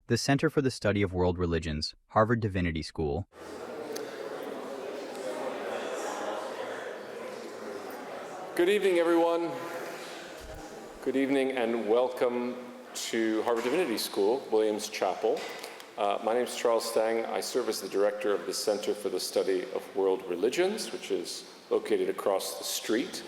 the Center for the Study of World Religions, Harvard Divinity School. Good evening, everyone. Good evening and welcome to Harvard Divinity School, Williams Chapel. My name is Charles Stang. I serve as the director of the Center for the Study of World Religions, which is located across the street.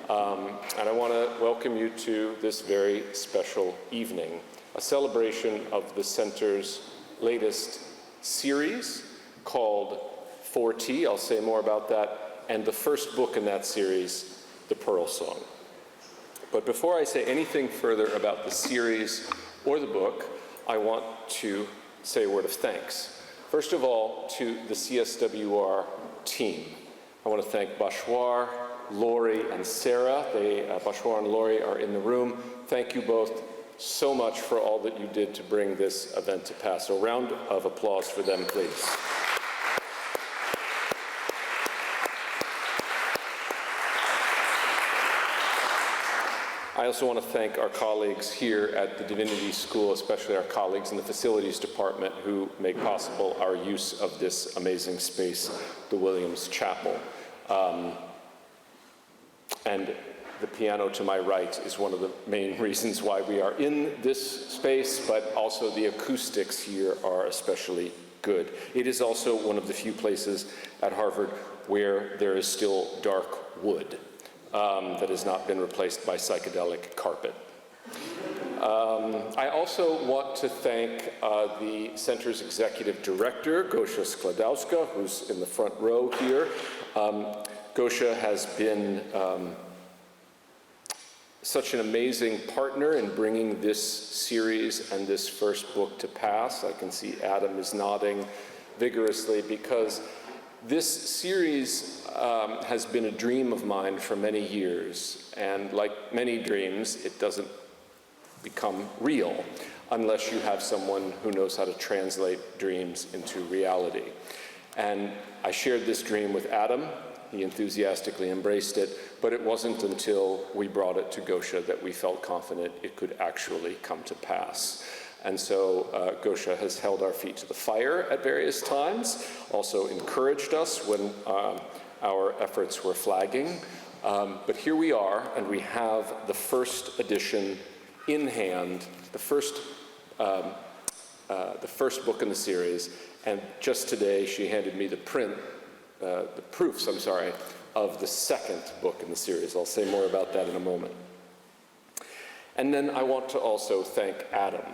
And I want to welcome you to this very special evening, a celebration of the Center's latest series called 4T. I'll say more about that, and the first book in that series, the Pearlsong. But before I say anything further about the series or the book, I want to say a word of thanks. First of all, to the CSWR team. I want to thank Bashwar, Lori, and Sarah. Bashwar and Lori are in the room. Thank you both so much for all that you did to bring this event to pass. A round of applause for them, please. I also want to thank our colleagues here at the Divinity School, especially our colleagues in the Facilities Department who make possible our use of this amazing space, the Williams Chapel. And the piano to my right is one of the main reasons why we are in this space, but also the acoustics here are especially good. It is also one of the few places at Harvard where there is still dark wood. That has not been replaced by psychedelic carpet. I also want to thank the Center's executive director, Gosia Skladowska, who's in the front row here. Gosia has been such an amazing partner in bringing this series and this first book to pass. I can see Adam is nodding vigorously because this series has been a dream of mine for many years, and like many dreams, it doesn't become real unless you have someone who knows how to translate dreams into reality. And I shared this dream with Adam. He enthusiastically embraced it, but it wasn't until we brought it to Gosia that we felt confident it could actually come to pass. And so Gosia has held our feet to the fire at various times, also encouraged us when our efforts were flagging. But here we are, and we have the first edition in hand, the first book in the series. And just today, she handed me the proofs, of the second book in the series. I'll say more about that in a moment. And then I want to also thank Adam,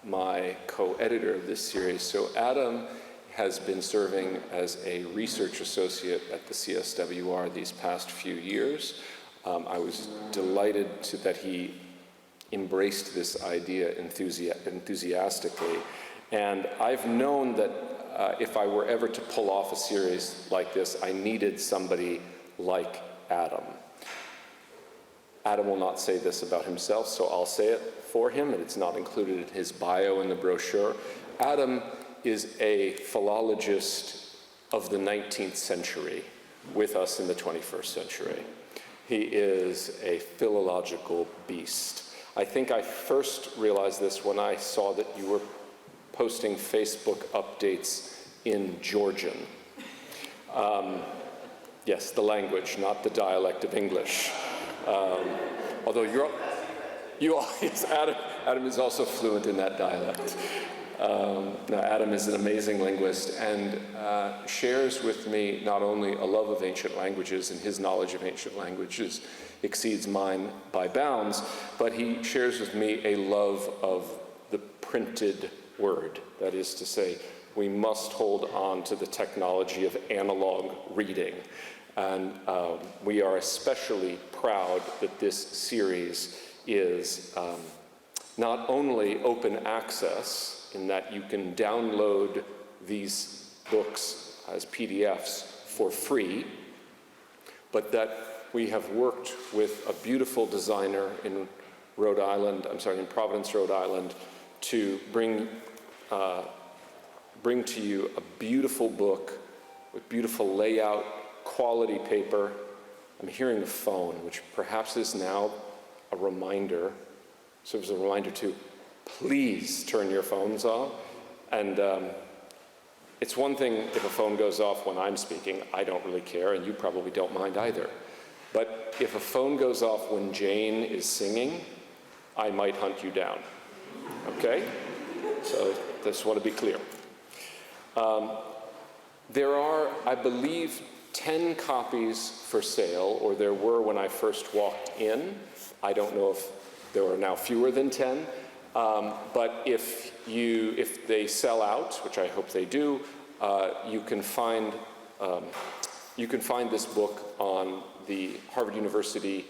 my co-editor of this series. So Adam has been serving as a research associate at the CSWR these past few years. I was delighted that he embraced this idea enthusiastically. And I've known that if I were ever to pull off a series like this, I needed somebody like Adam. Adam will not say this about himself, so I'll say it for him, and it's not included in his bio in the brochure. Adam is a philologist of the 19th century with us in the 21st century. He is a philological beast. I think I first realized this when I saw that you were posting Facebook updates in Georgian. Yes, the language, not the dialect of English. Although yes, Adam is also fluent in that dialect. Now, Adam is an amazing linguist and shares with me not only a love of ancient languages, and his knowledge of ancient languages exceeds mine by bounds, but he shares with me a love of the printed word. That is to say, we must hold on to the technology of analog reading. And we are especially proud that this series is not only open access, in that you can download these books as PDFs for free, but that we have worked with a beautiful designer in Providence, Rhode Island, to bring to you a beautiful book with beautiful layout, quality paper. I'm hearing a phone, which perhaps is now a reminder, serves as a reminder to please turn your phones off. And it's one thing if a phone goes off when I'm speaking, I don't really care, and you probably don't mind either. But if a phone goes off when Jane is singing, I might hunt you down, okay? So just want to be clear. There are, I believe, 10 copies for sale, or there were when I first walked in. I don't know if there are now fewer than 10, but if they sell out, which I hope they do, you can find this book on the Harvard University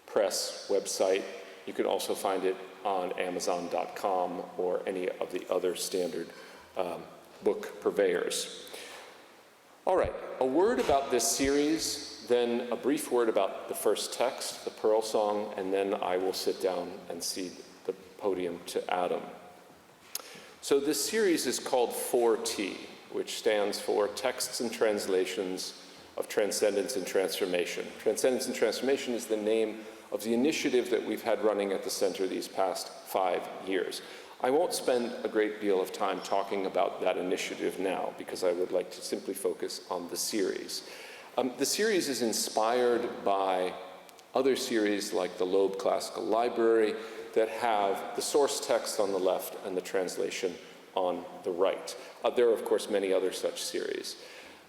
Press website. You can also find it on Amazon.com or any of the other standard book purveyors. All right, a word about this series, then a brief word about the first text, the Pearlsong, and then I will sit down and cede the podium to Adam. So this series is called 4T, which stands for Texts and Translations of Transcendence and Transformation. Transcendence and Transformation is the name of the initiative that we've had running at the center these past 5 years. I won't spend a great deal of time talking about that initiative now, because I would like to simply focus on the series. The series is inspired by other series like the Loeb Classical Library that have the source text on the left and the translation on the right. There are, of course, many other such series.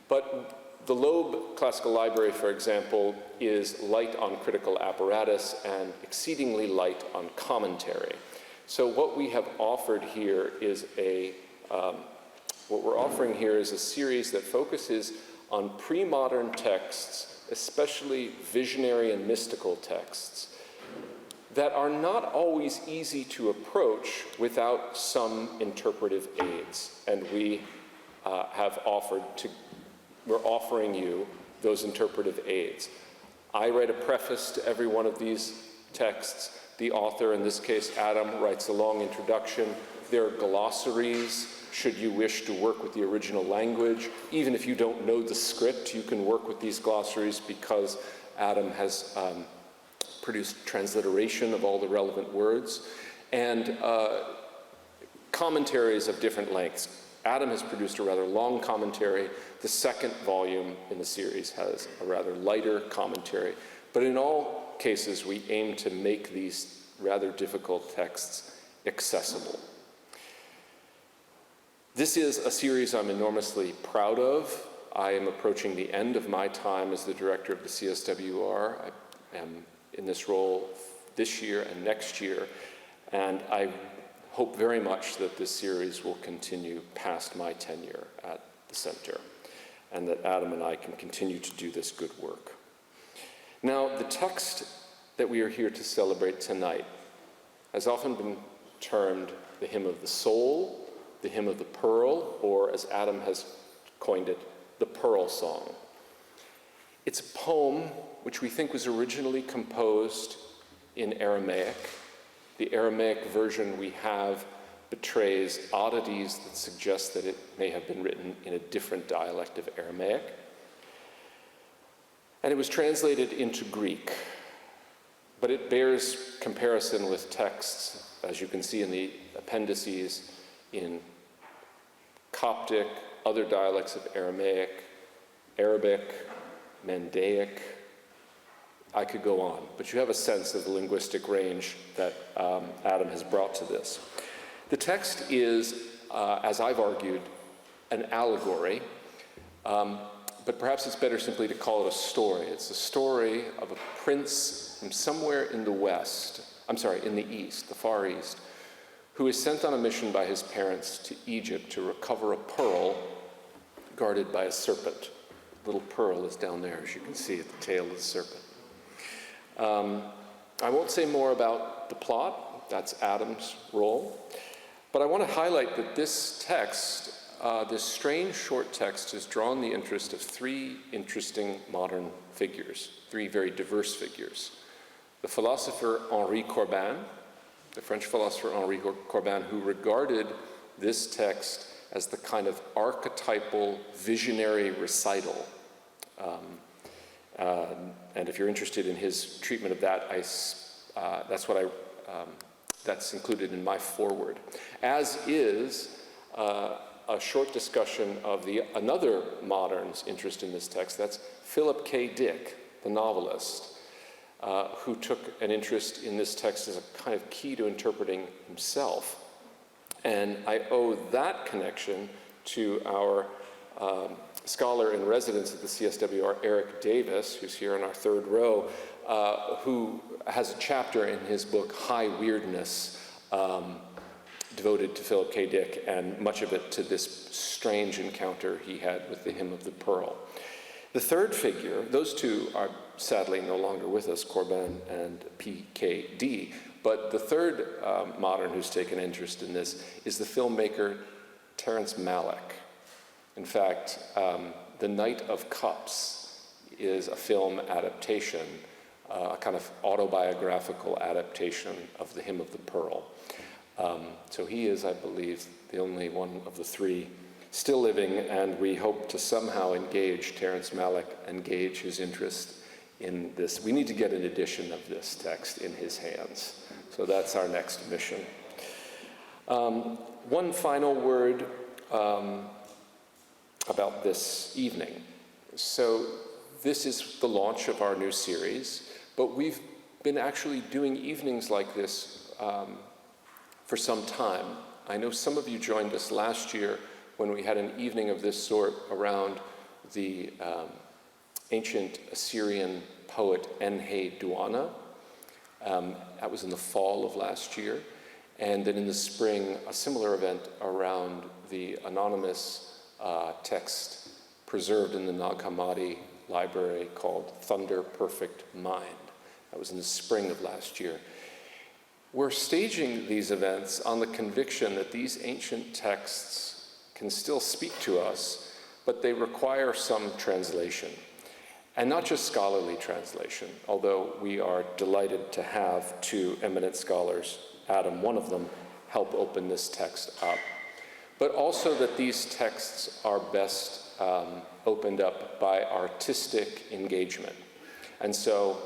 But the Loeb Classical Library, for example, is light on critical apparatus and exceedingly light on commentary. So what we have offered here is what we're offering here is a series that focuses on pre-modern texts, especially visionary and mystical texts, that are not always easy to approach without some interpretive aids. And we're offering you those interpretive aids. I write a preface to every one of these texts. The author, in this case Adam, writes a long introduction. There are glossaries, should you wish to work with the original language. Even if you don't know the script, you can work with these glossaries because Adam has produced transliteration of all the relevant words. And commentaries of different lengths. Adam has produced a rather long commentary. The second volume in the series has a rather lighter commentary. But in all cases, we aim to make these rather difficult texts accessible. This is a series I'm enormously proud of. I am approaching the end of my time as the director of the CSWR. I am in this role this year and next year, and I hope very much that this series will continue past my tenure at the center, and that Adam and I can continue to do this good work. Now, the text that we are here to celebrate tonight has often been termed the hymn of the soul, the hymn of the pearl, or as Adam has coined it, the Pearlsong. It's a poem which we think was originally composed in Aramaic. The Aramaic version we have betrays oddities that suggest that it may have been written in a different dialect of Aramaic. And it was translated into Greek, but it bears comparison with texts, as you can see in the appendices, in Coptic, other dialects of Aramaic, Arabic, Mandaic. I could go on, but you have a sense of the linguistic range that Adam has brought to this. The text is, as I've argued, an allegory, but perhaps it's better simply to call it a story. It's a story of a prince from somewhere in the in the East, the Far East, who is sent on a mission by his parents to Egypt to recover a pearl guarded by a serpent. The little pearl is down there, as you can see at the tail of the serpent. I won't say more about the plot, that's Adam's role, but I want to highlight that this text, this strange short text, has drawn the interest of 3 interesting modern figures, 3 very diverse figures. The philosopher Henri Corbin, the French philosopher Henri Corbin, who regarded this text as the kind of archetypal visionary recital. And if you're interested in his treatment of that, that's what I That's included in my foreword, as is a short discussion of another modern's interest in this text. That's Philip K. Dick, the novelist, who took an interest in this text as a kind of key to interpreting himself. And I owe that connection to our scholar in residence at the CSWR, Eric Davis, who's here in our third row, who has a chapter in his book, High Weirdness, devoted to Philip K. Dick, and much of it to this strange encounter he had with the Hymn of the Pearl. The third figure, those two are sadly no longer with us, Corbin and PKD, but the third modern who's taken interest in this is the filmmaker Terrence Malick. In fact, The Knight of Cups is a film adaptation, a kind of autobiographical adaptation of the Hymn of the Pearl. So he is, I believe, the only one of the three still living, and we hope to somehow engage Terrence Malick, engage his interest in this. We need to get an edition of this text in his hands. So that's our next mission. One final word about this evening. So this is the launch of our new series, but we've been actually doing evenings like this for some time. I know some of you joined us last year when we had an evening of this sort around the ancient Assyrian poet Enheduanna. That was in the fall of last year. And then in the spring, a similar event around the anonymous text preserved in the Nag Hammadi library called Thunder Perfect Mind. That was in the spring of last year. We're staging these events on the conviction that these ancient texts can still speak to us, but they require some translation. And not just scholarly translation, although we are delighted to have two eminent scholars, Adam, one of them, help open this text up. But also that these texts are best opened up by artistic engagement. And so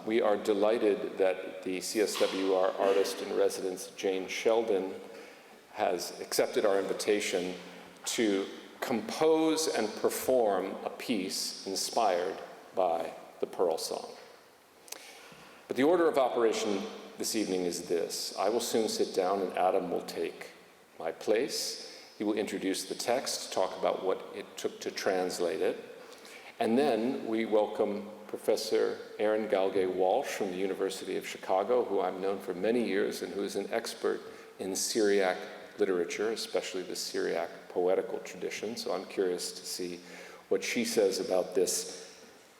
we are delighted that the CSWR Artist-in-Residence Jane Sheldon has accepted our invitation to compose and perform a piece inspired by the Pearlsong. But the order of operation this evening is this. I will soon sit down and Adam will take my place. He will introduce the text, talk about what it took to translate it, and then we welcome Professor Aaron Galgay-Walsh from the University of Chicago, who I've known for many years and who is an expert in Syriac literature, especially the Syriac poetical tradition. So I'm curious to see what she says about this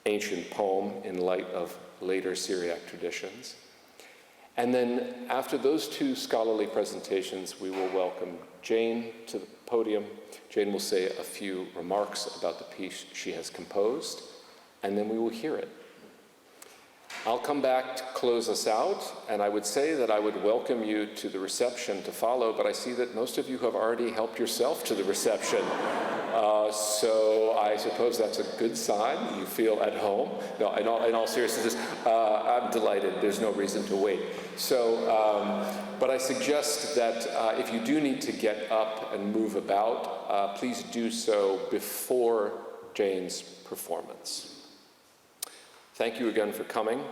ancient poem in light of later Syriac traditions. And then after those two scholarly presentations, we will welcome Jane to the podium. Jane will say a few remarks about the piece she has composed, and then we will hear it. I'll come back to close us out, and I would say that I would welcome you to the reception to follow, but I see that most of you have already helped yourself to the reception. So I suppose that's a good sign. You feel at home. No, in all seriousness, I'm delighted. There's no reason to wait. So, but I suggest that if you do need to get up and move about, please do so before Jane's performance. Thank you again for coming.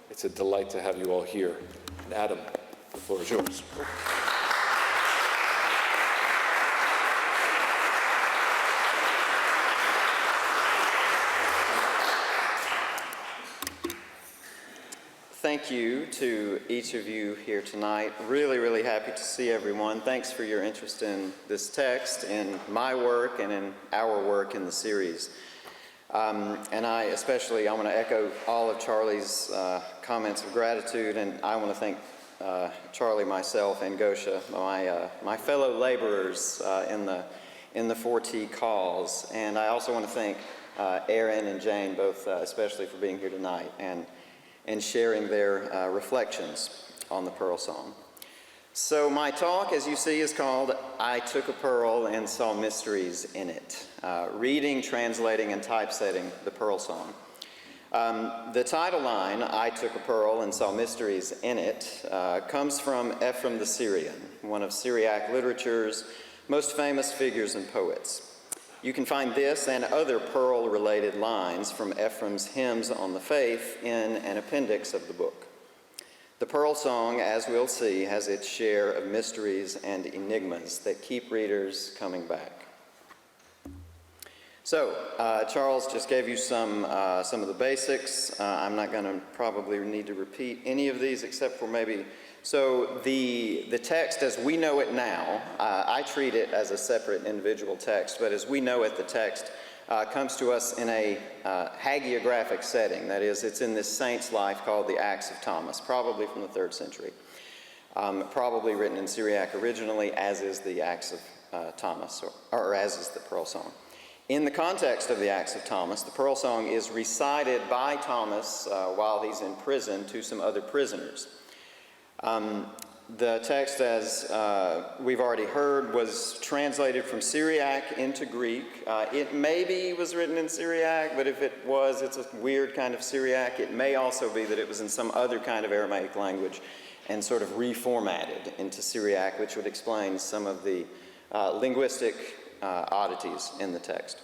It's a delight to have you all here. And Adam, the floor is yours. Thank you to each of you here tonight. Really, really happy to see everyone. Thanks for your interest in this text, in my work, and in our work in the series. And I want to echo all of Charlie's comments of gratitude, and I want to thank Charlie, myself, and Gosha, my fellow laborers in the 4T cause. And I also want to thank Aaron and Jane, both especially for being here tonight and sharing their reflections on the Pearlsong. So my talk, as you see, is called I Took a Pearl and Saw Mysteries in It, reading, translating, and typesetting the Pearlsong. The title line, "I took a pearl and saw mysteries in it," comes from Ephraim the Syrian, one of Syriac literature's most famous figures and poets. You can find this and other pearl-related lines from Ephraim's hymns on the faith in an appendix of the book. The Pearlsong, as we'll see, has its share of mysteries and enigmas that keep readers coming back. So, Charles just gave you some of the basics. I'm not going to probably need to repeat any of these except for maybe. So the text as we know it now, I treat it as a separate individual text, but as we know it, the text comes to us in a hagiographic setting. That is, it's in this saint's life called the Acts of Thomas, probably from the 3rd century. Probably written in Syriac originally, as is the Acts of Thomas, or as is the Pearlsong. In the context of the Acts of Thomas, the Pearlsong is recited by Thomas while he's in prison to some other prisoners. The text, as we've already heard, was translated from Syriac into Greek. It maybe was written in Syriac, but if it was, it's a weird kind of Syriac. It may also be that it was in some other kind of Aramaic language and sort of reformatted into Syriac, which would explain some of the linguistic oddities in the text.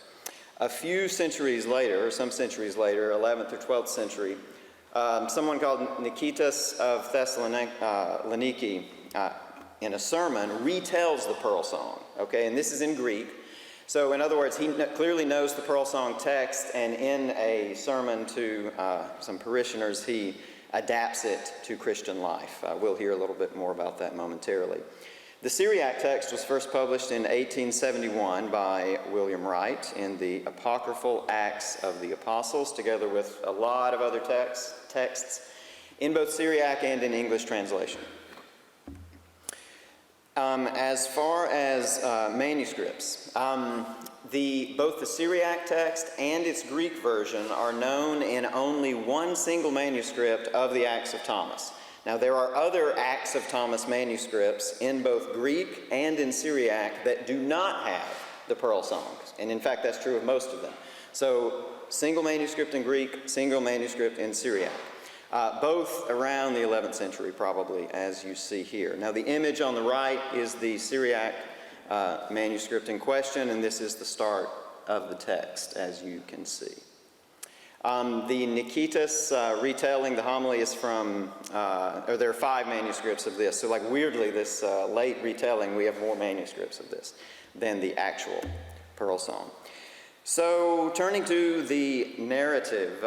A few centuries later, or some centuries later, 11th or 12th century, someone called Nikitas of Thessaloniki in a sermon retells the Pearlsong, okay, and this is in Greek. So in other words, he clearly knows the Pearlsong text, and in a sermon to some parishioners, he adapts it to Christian life. We'll hear a little bit more about that momentarily. The Syriac text was first published in 1871 by William Wright in the Apocryphal Acts of the Apostles, together with a lot of other texts in both Syriac and in English translation. As far as manuscripts, both the Syriac text and its Greek version are known in only one single manuscript of the Acts of Thomas. Now, there are other Acts of Thomas manuscripts in both Greek and in Syriac that do not have the Pearlsongs, and in fact, that's true of most of them. So, single manuscript in Greek, single manuscript in Syriac, both around the 11th century, probably, as you see here. Now, the image on the right is the Syriac manuscript in question, and this is the start of the text, as you can see. The Nikitas retelling the homily is from, or there are 5 manuscripts of this. So like weirdly, this late retelling, we have more manuscripts of this than the actual Pearlsong. So turning to the narrative.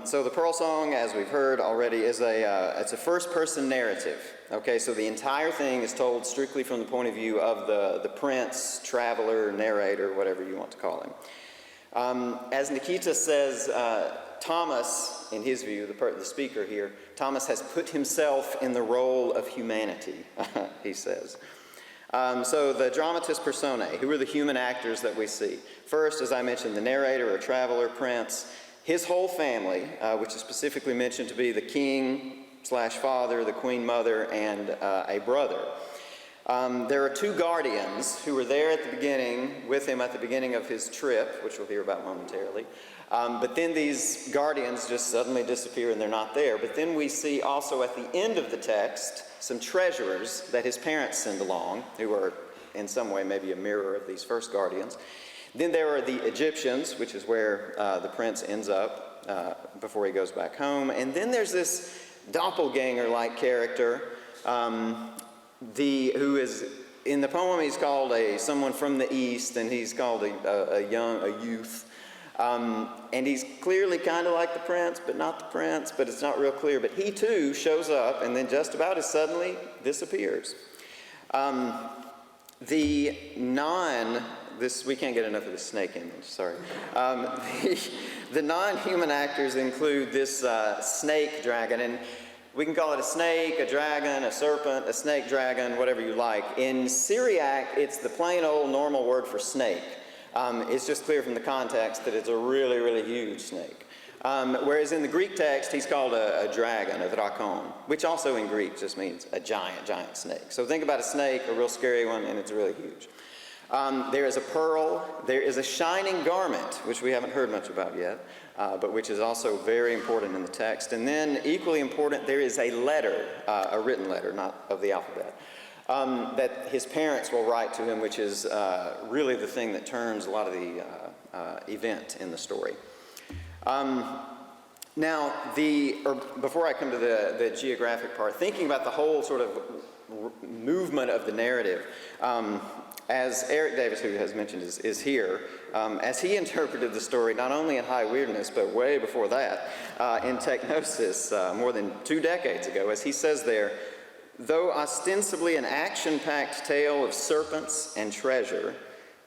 So the Pearlsong, as we've heard already, is it's a first-person narrative. Okay, so the entire thing is told strictly from the point of view of the prince, traveler, narrator, whatever you want to call him. As Nikita says, Thomas, in his view, the speaker here, Thomas has put himself in the role of humanity, he says. So the dramatis personae, who are the human actors that we see? First, as I mentioned, the narrator, a traveler, prince, his whole family, which is specifically mentioned to be the king/father, the queen mother, and a brother. There are 2 guardians who were there at the beginning, with him at the beginning of his trip, which we'll hear about momentarily. But then these guardians just suddenly disappear and they're not there. But then we see also at the end of the text some treasurers that his parents send along, who are in some way maybe a mirror of these first guardians. Then there are the Egyptians, which is where the prince ends up before he goes back home. And then there's this doppelganger-like character who is, in the poem he's called someone from the east, and he's called a youth. And he's clearly kind of like the prince, but not the prince, but it's not real clear. But he too shows up and then just about as suddenly disappears. We can't get enough of the snake image, sorry. The non-human actors include this snake dragon, and we can call it a snake, a dragon, a serpent, a snake dragon, whatever you like. In Syriac, it's the plain old normal word for snake. It's just clear from the context that it's a really, really huge snake. Whereas in the Greek text, he's called a dragon, a drakon, which also in Greek just means a giant, giant snake. So think about a snake, a real scary one, and it's really huge. There is a pearl, there is a shining garment, which we haven't heard much about yet, but which is also very important in the text. And then, equally important, there is a letter, a written letter, not of the alphabet, that his parents will write to him, which is really the thing that turns a lot of the event in the story. Now, before I come to the geographic part, thinking about the whole sort of movement of the narrative, as Eric Davis, who has mentioned, is here, as he interpreted the story, not only in High Weirdness, but way before that, in Technosis, more than 2 decades ago, as he says there, though ostensibly an action-packed tale of serpents and treasure,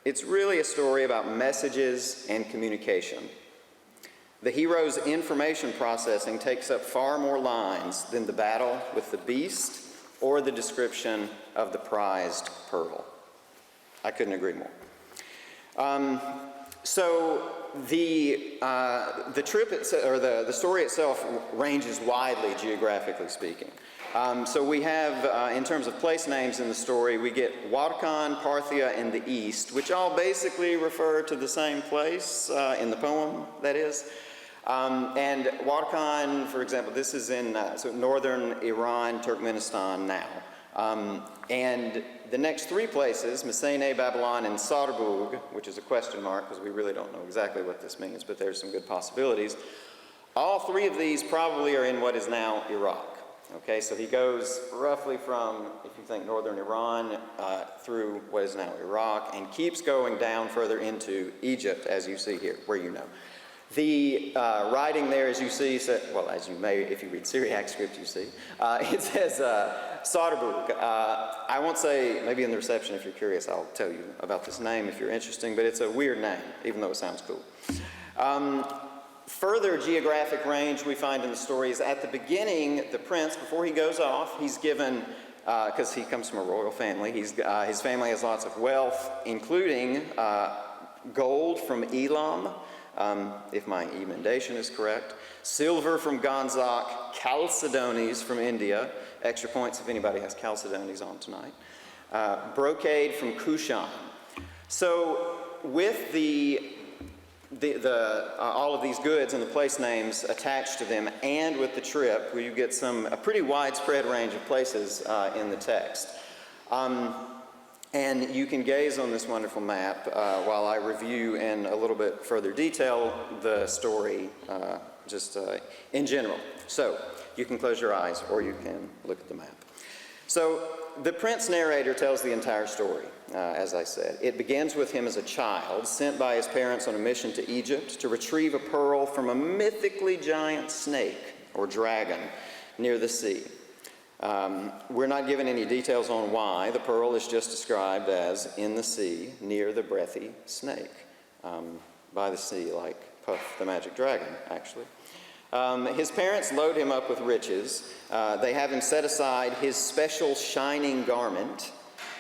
it's really a story about messages and communication. The hero's information processing takes up far more lines than the battle with the beast or the description of the prized pearl. I couldn't agree more. So the trip itself, or the story itself, ranges widely geographically speaking. So we have, in terms of place names in the story, we get Warkan, Parthia, and the East, which all basically refer to the same place in the poem, that is. And Warkan, for example, this is in northern Iran, Turkmenistan now. And the next 3 places, Mycenae, Babylon, and Sarburg, which is a question mark because we really don't know exactly what this means, but there's some good possibilities. All 3 of these probably are in what is now Iraq. Okay, so he goes roughly from, if you think northern Iran, through what is now Iraq, and keeps going down further into Egypt, as you see here, where you know. The writing there, as you see, well, as you may, if you read Syriac script, you see, it says Sarburg. I won't say, maybe in the reception, if you're curious, I'll tell you about this name if you're interested, but it's a weird name, even though it sounds cool. Further geographic range we find in the story is at the beginning, the prince, before he goes off, he's given, because he comes from a royal family, his family has lots of wealth, including gold from Elam, if my emendation is correct, silver from Ganzak, chalcedonies from India, extra points if anybody has chalcedonies on tonight, brocade from Kushan. So with all of these goods and the place names attached to them, and with the trip, where you get a pretty widespread range of places in the text. And you can gaze on this wonderful map while I review in a little bit further detail the story just in general. So you can close your eyes or you can look at the map. So the prince narrator tells the entire story, as I said. It begins with him as a child, sent by his parents on a mission to Egypt to retrieve a pearl from a mythically giant snake or dragon near the sea. We're not given any details on why. The pearl is just described as in the sea near the breathy snake, by the sea, like Puff the Magic Dragon, actually. His parents load him up with riches. They have him set aside his special shining garment,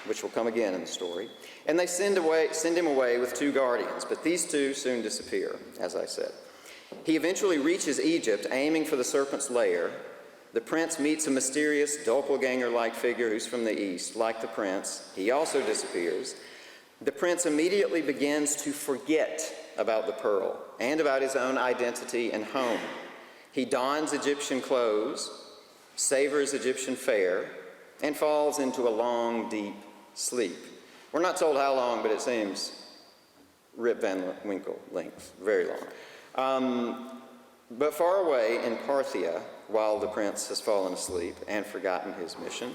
which will come again in the story, and they send him away with 2 guardians, but these 2 soon disappear, as I said. He eventually reaches Egypt, aiming for the serpent's lair. The prince meets a mysterious doppelganger-like figure who's from the east. Like the prince, he also disappears. The prince immediately begins to forget about the pearl and about his own identity and home. He dons Egyptian clothes, savors Egyptian fare, and falls into a long, deep sleep. We're not told how long, but it seems Rip Van Winkle length, very long. But far away in Parthia, while the prince has fallen asleep and forgotten his mission,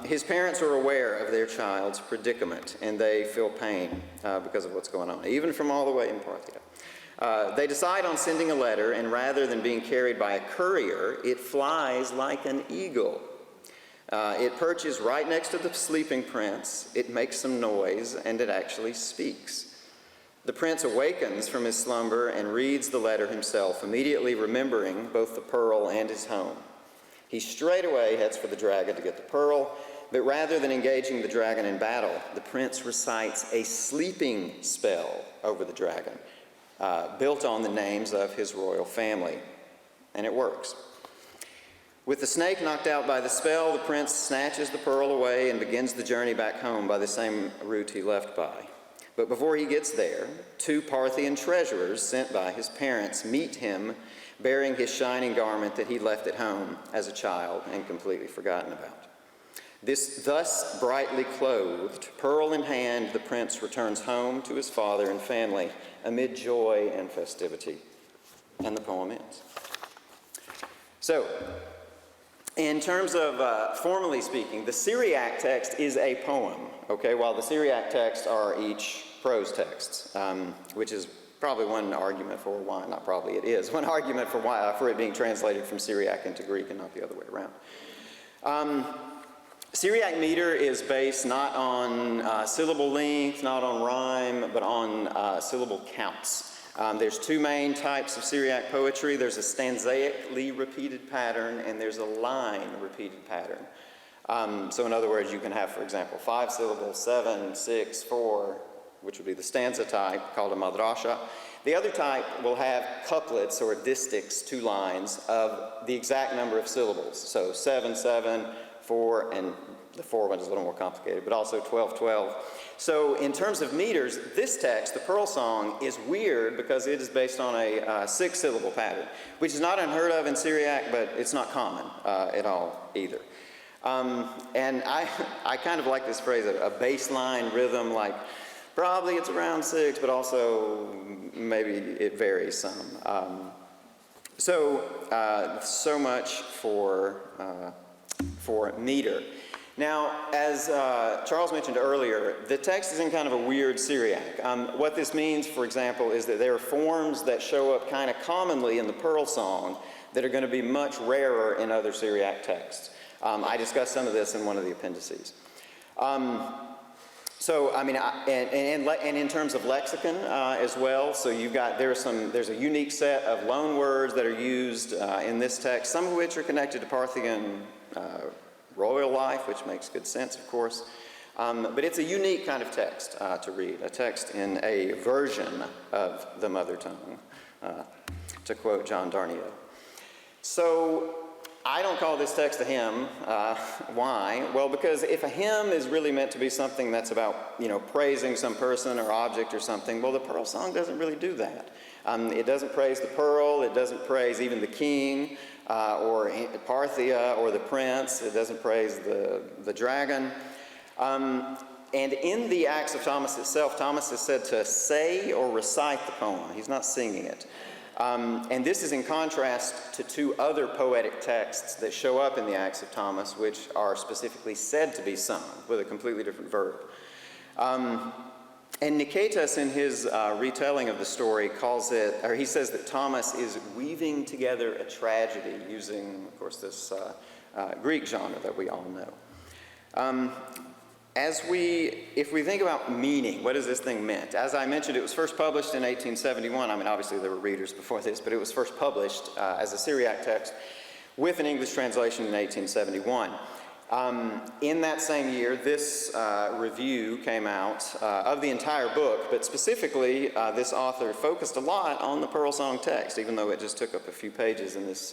his parents are aware of their child's predicament, and they feel pain because of what's going on, even from all the way in Parthia. They decide on sending a letter, and rather than being carried by a courier, it flies like an eagle. It perches right next to the sleeping prince, it makes some noise, and it actually speaks. The prince awakens from his slumber and reads the letter himself, immediately remembering both the pearl and his home. He straightaway heads for the dragon to get the pearl, but rather than engaging the dragon in battle, the prince recites a sleeping spell over the dragon, built on the names of his royal family, and it works. With the snake knocked out by the spell, the prince snatches the pearl away and begins the journey back home by the same route he left by. But before he gets there, 2 Parthian treasurers sent by his parents meet him bearing his shining garment that he left at home as a child and completely forgotten about. Thus brightly clothed, pearl in hand, the prince returns home to his father and family amid joy and festivity. And the poem ends. So, in terms of formally speaking, the Syriac text is a poem, okay, while the Syriac texts are each prose texts, which is probably one argument for why, not probably, it is one argument for why, for it being translated from Syriac into Greek and not the other way around. Syriac meter is based not on syllable length, not on rhyme, but on syllable counts. There's 2 main types of Syriac poetry. There's a stanzaically repeated pattern, and there's a line repeated pattern. So in other words, you can have, for example, 5 syllables, 7, 6, 4, which would be the stanza type, called a madrasha. The other type will have couplets or distichs, 2 lines, of the exact number of syllables. So 7, 7, 4, and the 4 one is a little more complicated, but also 12, 12. So in terms of meters, this text, the Pearlsong, is weird because it is based on a 6-syllable pattern, which is not unheard of in Syriac, but it's not common at all either. And I kind of like this phrase, a baseline rhythm, like probably it's around 6, but also maybe it varies some. So much for meter. Now, as Charles mentioned earlier, the text is in kind of a weird Syriac. What this means, for example, is that there are forms that show up kind of commonly in the Pearlsong that are going to be much rarer in other Syriac texts. I discussed some of this in one of the appendices. So, I mean, and in terms of lexicon as well, so you've got, there's a unique set of loan words that are used in this text, some of which are connected to Parthian royal life, which makes good sense, of course. But it's a unique kind of text to read, a text in a version of the mother tongue, to quote John Darnielle. So I don't call this text a hymn. Why? Well, because if a hymn is really meant to be something that's about, praising some person or object or something, well, the Pearlsong doesn't really do that. It doesn't praise the pearl, it doesn't praise even the king, or Parthia, or the prince. It doesn't praise the dragon. And in the Acts of Thomas itself, Thomas is said to say or recite the poem. He's not singing it. And this is in contrast to 2 other poetic texts that show up in the Acts of Thomas, which are specifically said to be sung with a completely different verb. And Nicetas, in his retelling of the story, calls it, or he says that Thomas is weaving together a tragedy using, of course, this Greek genre that we all know. If we think about meaning, what does this thing meant? As I mentioned, it was first published in 1871. I mean, obviously there were readers before this, but it was first published as a Syriac text with an English translation in 1871. In that same year, this review came out of the entire book, but specifically, this author focused a lot on the Pearlsong text, even though it just took up a few pages in this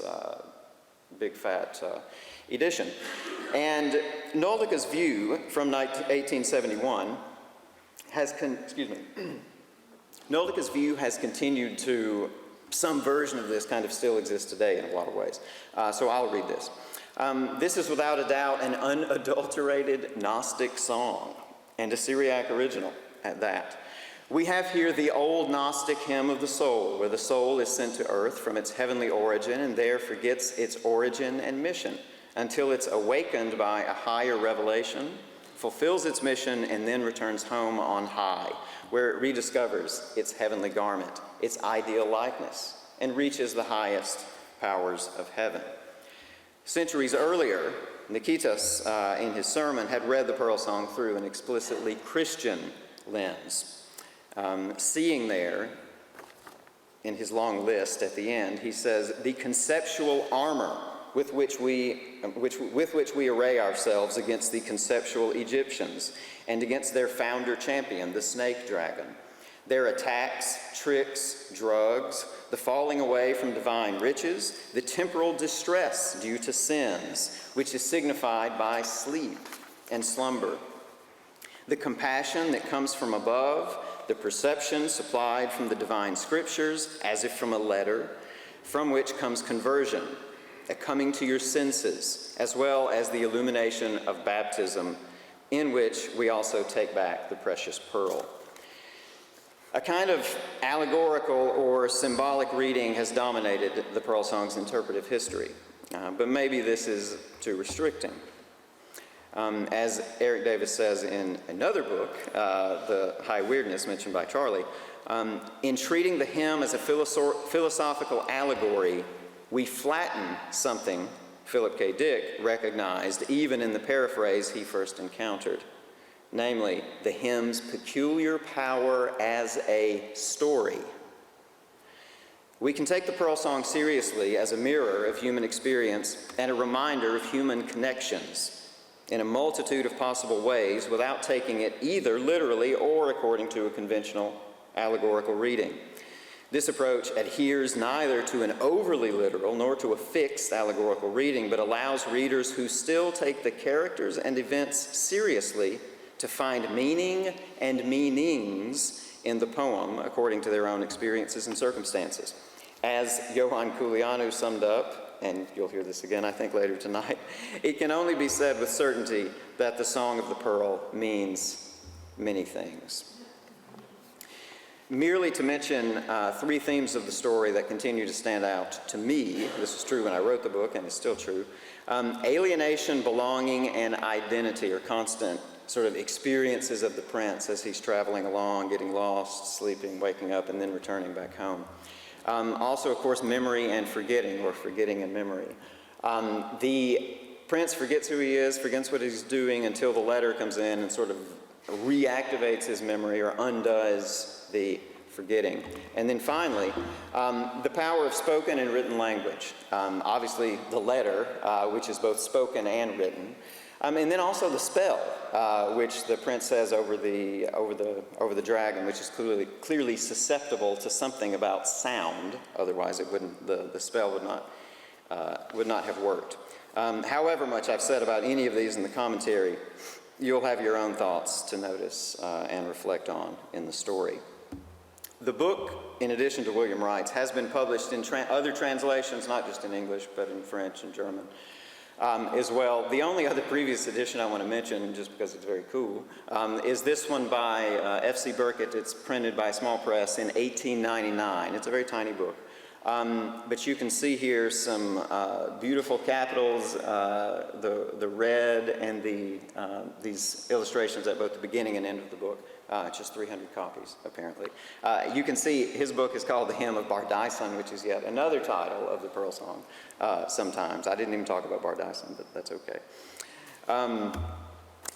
big fat edition. And Noldica's view from 1871 Noldica's view has continued to, some version of this kind of still exists today in a lot of ways. So I'll read this. This is without a doubt an unadulterated Gnostic song, and a Syriac original at that. We have here the old Gnostic hymn of the soul, where the soul is sent to earth from its heavenly origin and there forgets its origin and mission until it's awakened by a higher revelation, fulfills its mission, and then returns home on high, where it rediscovers its heavenly garment, its ideal likeness, and reaches the highest powers of heaven. Centuries earlier, Nicetas, in his sermon, had read the Pearlsong through an explicitly Christian lens. Seeing there, in his long list at the end, he says, the conceptual armor with which we array ourselves against the conceptual Egyptians and against their founder champion, the snake dragon. Their attacks, tricks, drugs, the falling away from divine riches, the temporal distress due to sins, which is signified by sleep and slumber, the compassion that comes from above, the perception supplied from the divine scriptures, as if from a letter, from which comes conversion, a coming to your senses, as well as the illumination of baptism, in which we also take back the precious pearl. A kind of allegorical or symbolic reading has dominated the Pearlsong's interpretive history, but maybe this is too restricting. As Eric Davis says in another book, The High Weirdness, mentioned by Charlie, in treating the hymn as a philosophical allegory, we flatten something Philip K. Dick recognized even in the paraphrase he first encountered, namely, the hymn's peculiar power as a story. We can take the Pearlsong seriously as a mirror of human experience and a reminder of human connections in a multitude of possible ways without taking it either literally or according to a conventional allegorical reading. This approach adheres neither to an overly literal nor to a fixed allegorical reading, but allows readers who still take the characters and events seriously to find meaning and meanings in the poem according to their own experiences and circumstances. As Johann Kulianu summed up, and you'll hear this again, I think, later tonight, it can only be said with certainty that the Song of the Pearl means many things. Merely to mention three themes of the story that continue to stand out to me, this was true when I wrote the book and it's still true, alienation, belonging, and identity are constant sort of experiences of the prince as he's traveling along, getting lost, sleeping, waking up, and then returning back home. Also, of course, memory and forgetting, or forgetting and memory. The prince forgets who he is, forgets what he's doing until the letter comes in and sort of reactivates his memory or undoes the forgetting. And then finally, the power of spoken and written language. Obviously, the letter, which is both spoken and written. And then also the spell, which the prince says over the dragon, which is clearly susceptible to something about sound. Otherwise, it wouldn't. The spell would not have worked. However much I've said about any of these in the commentary, you'll have your own thoughts to notice and reflect on in the story. The book, in addition to William Wright's, has been published in other translations, not just in English, but in French and German as well. The only other previous edition I want to mention, just because it's very cool, is this one by F.C. Burkett. It's printed by a small press in 1899. It's a very tiny book. But you can see here some beautiful capitals, the red, and these illustrations at both the beginning and end of the book. Just 300 copies, apparently. You can see his book is called The Hymn of Bardyson, which is yet another title of the Pearlsong sometimes. I didn't even talk about Bardyson, but that's okay.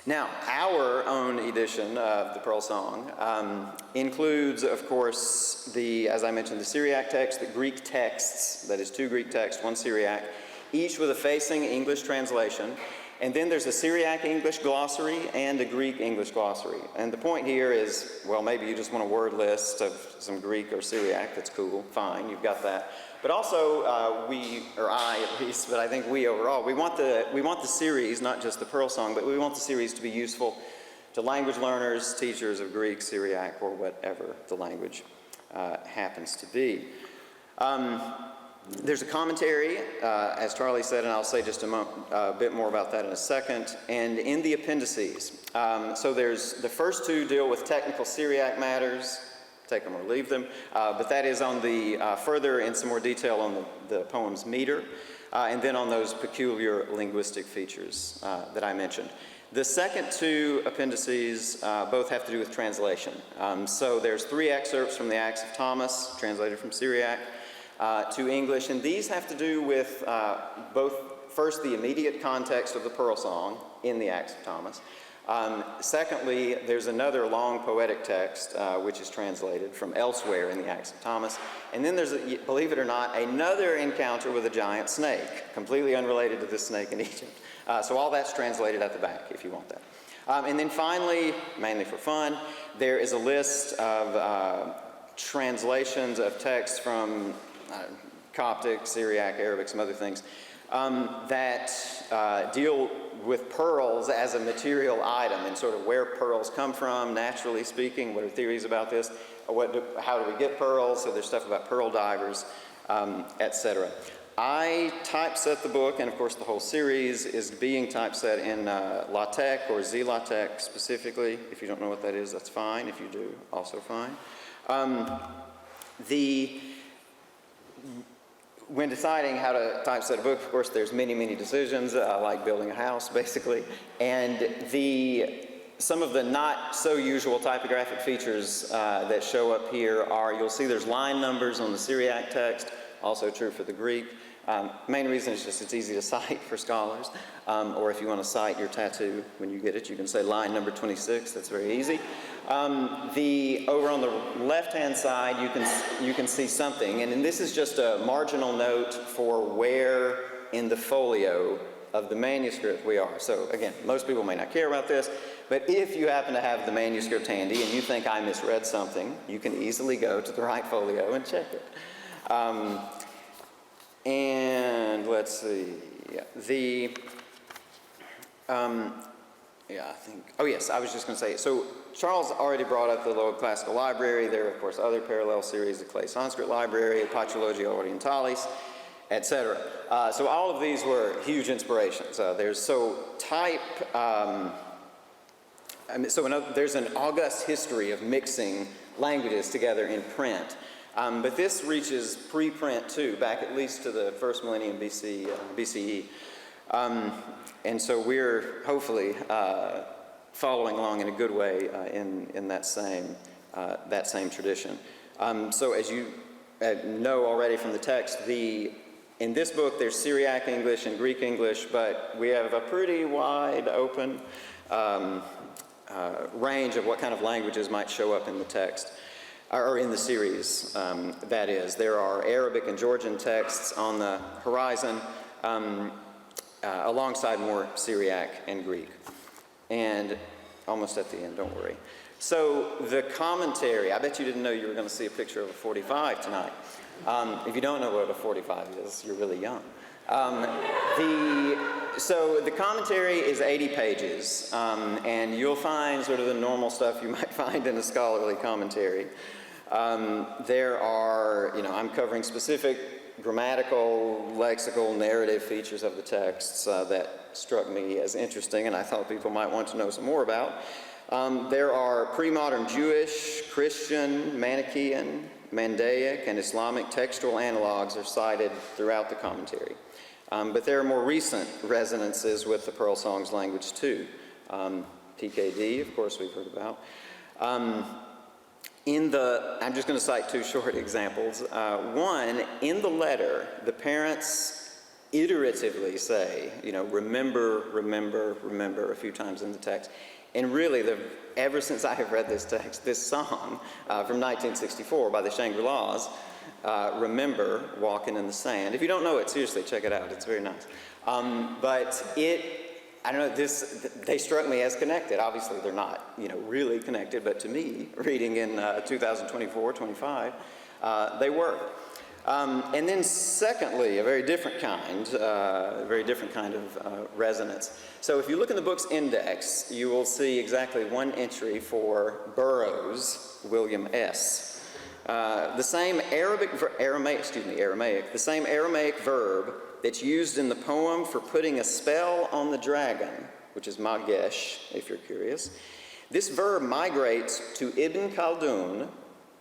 Now, our own edition of the Pearlsong includes, of course, as I mentioned, the Syriac text, the Greek texts, that is 2 Greek texts, 1 Syriac, each with a facing English translation. And then there's a Syriac English glossary and a Greek English glossary. And the point here is, well, maybe you just want a word list of some Greek or Syriac. That's cool, fine, you've got that. But also, we, or I at least, but I think we overall, we want the series, not just the Pearlsong, but we want the series to be useful to language learners, teachers of Greek, Syriac, or whatever the language happens to be. There's a commentary, as Charlie said, and I'll say just a bit more about that in a second, and in the appendices. So there's the first 2 deal with technical Syriac matters, take them or leave them, but that is on the further in some more detail on the poem's meter, and then on those peculiar linguistic features that I mentioned. The second 2 appendices both have to do with translation. So there's 3 excerpts from the Acts of Thomas, translated from Syriac, to English, and these have to do with both, first, the immediate context of the Pearlsong in the Acts of Thomas. Secondly, there's another long poetic text which is translated from elsewhere in the Acts of Thomas. And then there's, believe it or not, another encounter with a giant snake, completely unrelated to this snake in Egypt. So all that's translated at the back if you want that. And then finally, mainly for fun, there is a list of translations of texts from Coptic, Syriac, Arabic, some other things, that deal with pearls as a material item and sort of where pearls come from, naturally speaking, what are theories about this, how do we get pearls, so there's stuff about pearl divers, etc. I typeset the book, and of course the whole series is being typeset in LaTeX or Z-LaTeX specifically. If you don't know what that is, that's fine. If you do, also fine. When deciding how to typeset a book, of course, there's many, many decisions, like building a house, basically. And some of the not so usual typographic features that show up here are, you'll see there's line numbers on the Syriac text, also true for the Greek. Main reason is just it's easy to cite for scholars. Or if you want to cite your tattoo when you get it, you can say line number 26, that's very easy. Over on the left-hand side, you can see something, and this is just a marginal note for where in the folio of the manuscript we are. So again, most people may not care about this, but if you happen to have the manuscript handy and you think I misread something, you can easily go to the right folio and check it. And let's see, I think, oh yes, I was just going to say, so Charles already brought up the Loeb Classical Library. There are, of course, other parallel series, the Clay Sanskrit Library, Trilogy Orientalis, etc. So all of these were huge inspirations. There's an august history of mixing languages together in print. But this reaches pre-print too, back at least to the first millennium BCE. And so we're hopefully following along in a good way in that same tradition. So as you know already from the text, in this book there's Syriac English and Greek English, but we have a pretty wide open range of what kind of languages might show up in the text, or in the series, that is. There are Arabic and Georgian texts on the horizon, alongside more Syriac and Greek. And almost at the end, don't worry. So the commentary, I bet you didn't know you were going to see a picture of a 45 tonight. If you don't know what a 45 is, you're really young. So the commentary is 80 pages, and you'll find sort of the normal stuff you might find in a scholarly commentary. There are, I'm covering specific grammatical, lexical, narrative features of the texts that struck me as interesting and I thought people might want to know some more about. There are pre-modern Jewish, Christian, Manichaean, Mandaic, and Islamic textual analogs are cited throughout the commentary. But there are more recent resonances with the Pearlsong's language too. PKD, of course, we've heard about. I'm just going to cite two short examples. One, in the letter, the parents iteratively say, remember, remember, remember a few times in the text. And really, ever since I have read this text, this song from 1964 by the Shangri-Las, Remember, Walking in the Sand. If you don't know it, seriously, check it out. It's very nice. I don't know, they struck me as connected. Obviously, they're not, really connected, but to me, reading in 2024, 25, they were. And then secondly, a very different kind of resonance. So if you look in the book's index, you will see exactly one entry for Burroughs, William S. The same Aramaic, the same Aramaic verb that's used in the poem for putting a spell on the dragon, which is magesh, if you're curious. This verb migrates to Ibn Khaldun,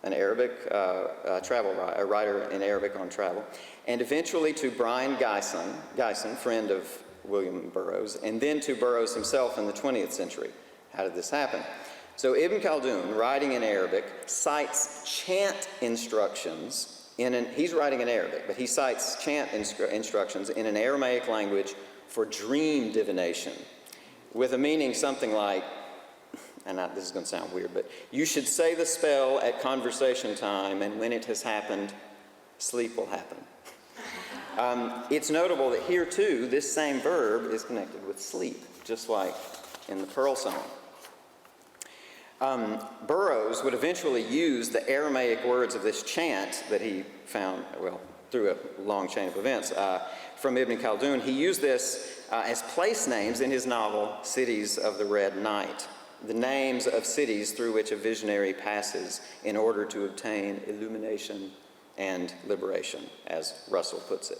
an Arabic a writer in Arabic on travel, and eventually to Brian Gyson, friend of William Burroughs, and then to Burroughs himself in the 20th century. How did this happen? So Ibn Khaldun, writing in Arabic, cites chant instructions he's writing in Arabic, but he cites chant instructions in an Aramaic language for dream divination, with a meaning something like, this is going to sound weird, but you should say the spell at conversation time, and when it has happened, sleep will happen. It's notable that here too, this same verb is connected with sleep, just like in the Pearlsong. Burroughs would eventually use the Aramaic words of this chant that he found, well, through a long chain of events, from Ibn Khaldun. He used this as place names in his novel, Cities of the Red Night, the names of cities through which a visionary passes in order to obtain illumination and liberation, as Russell puts it.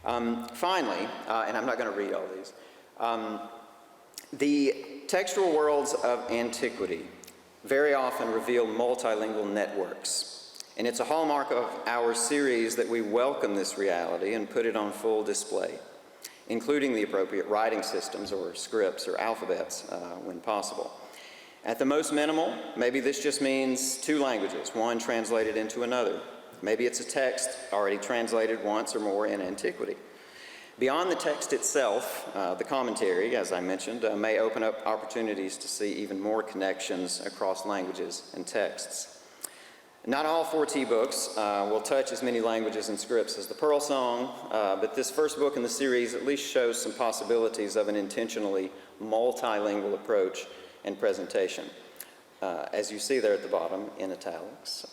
Finally, and I'm not going to read all these, the textual worlds of antiquity very often reveal multilingual networks. And it's a hallmark of our series that we welcome this reality and put it on full display, including the appropriate writing systems or scripts or alphabets when possible. At the most minimal, maybe this just means two languages, one translated into another. Maybe it's a text already translated once or more in antiquity. Beyond the text itself, the commentary, as I mentioned, may open up opportunities to see even more connections across languages and texts. Not all 4T books will touch as many languages and scripts as the Pearlsong, but this first book in the series at least shows some possibilities of an intentionally multilingual approach and presentation. As you see there at the bottom in italics,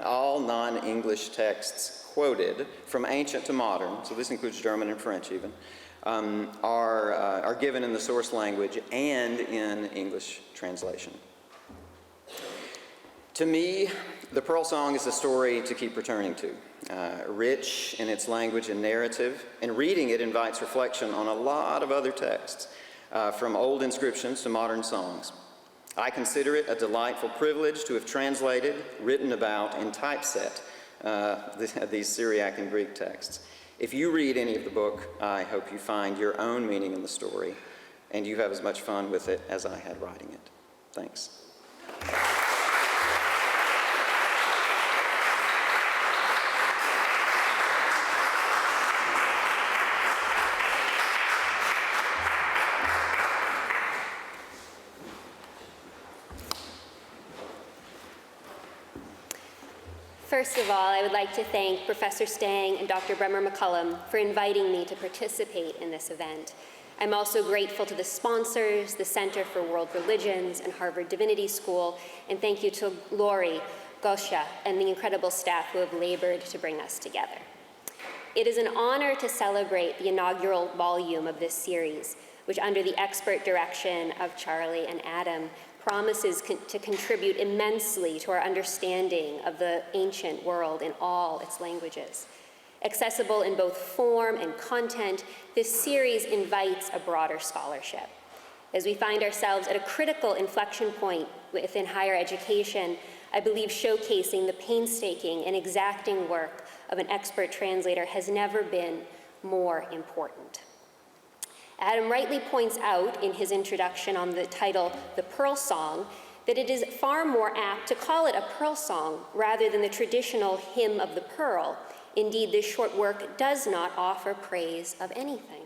all non-English texts quoted from ancient to modern, so this includes German and French even, are given in the source language and in English translation. To me, the Pearlsong is a story to keep returning to, rich in its language and narrative, and reading it invites reflection on a lot of other texts, from old inscriptions to modern songs. I consider it a delightful privilege to have translated, written about, and typeset these Syriac and Greek texts. If you read any of the book, I hope you find your own meaning in the story, and you have as much fun with it as I had writing it. Thanks. First of all, I would like to thank Professor Stang and Dr. Bremer-McCullum for inviting me to participate in this event. I'm also grateful to the sponsors, the Center for World Religions and Harvard Divinity School, and thank you to Lori, Gosha, and the incredible staff who have labored to bring us together. It is an honor to celebrate the inaugural volume of this series, which under the expert direction of Charlie and Adam promises to contribute immensely to our understanding of the ancient world in all its languages. Accessible in both form and content, this series invites a broader scholarship. As we find ourselves at a critical inflection point within higher education, I believe showcasing the painstaking and exacting work of an expert translator has never been more important. Adam rightly points out in his introduction on the title, The Pearlsong, that it is far more apt to call it a pearl song rather than the traditional hymn of the pearl. Indeed, this short work does not offer praise of anything.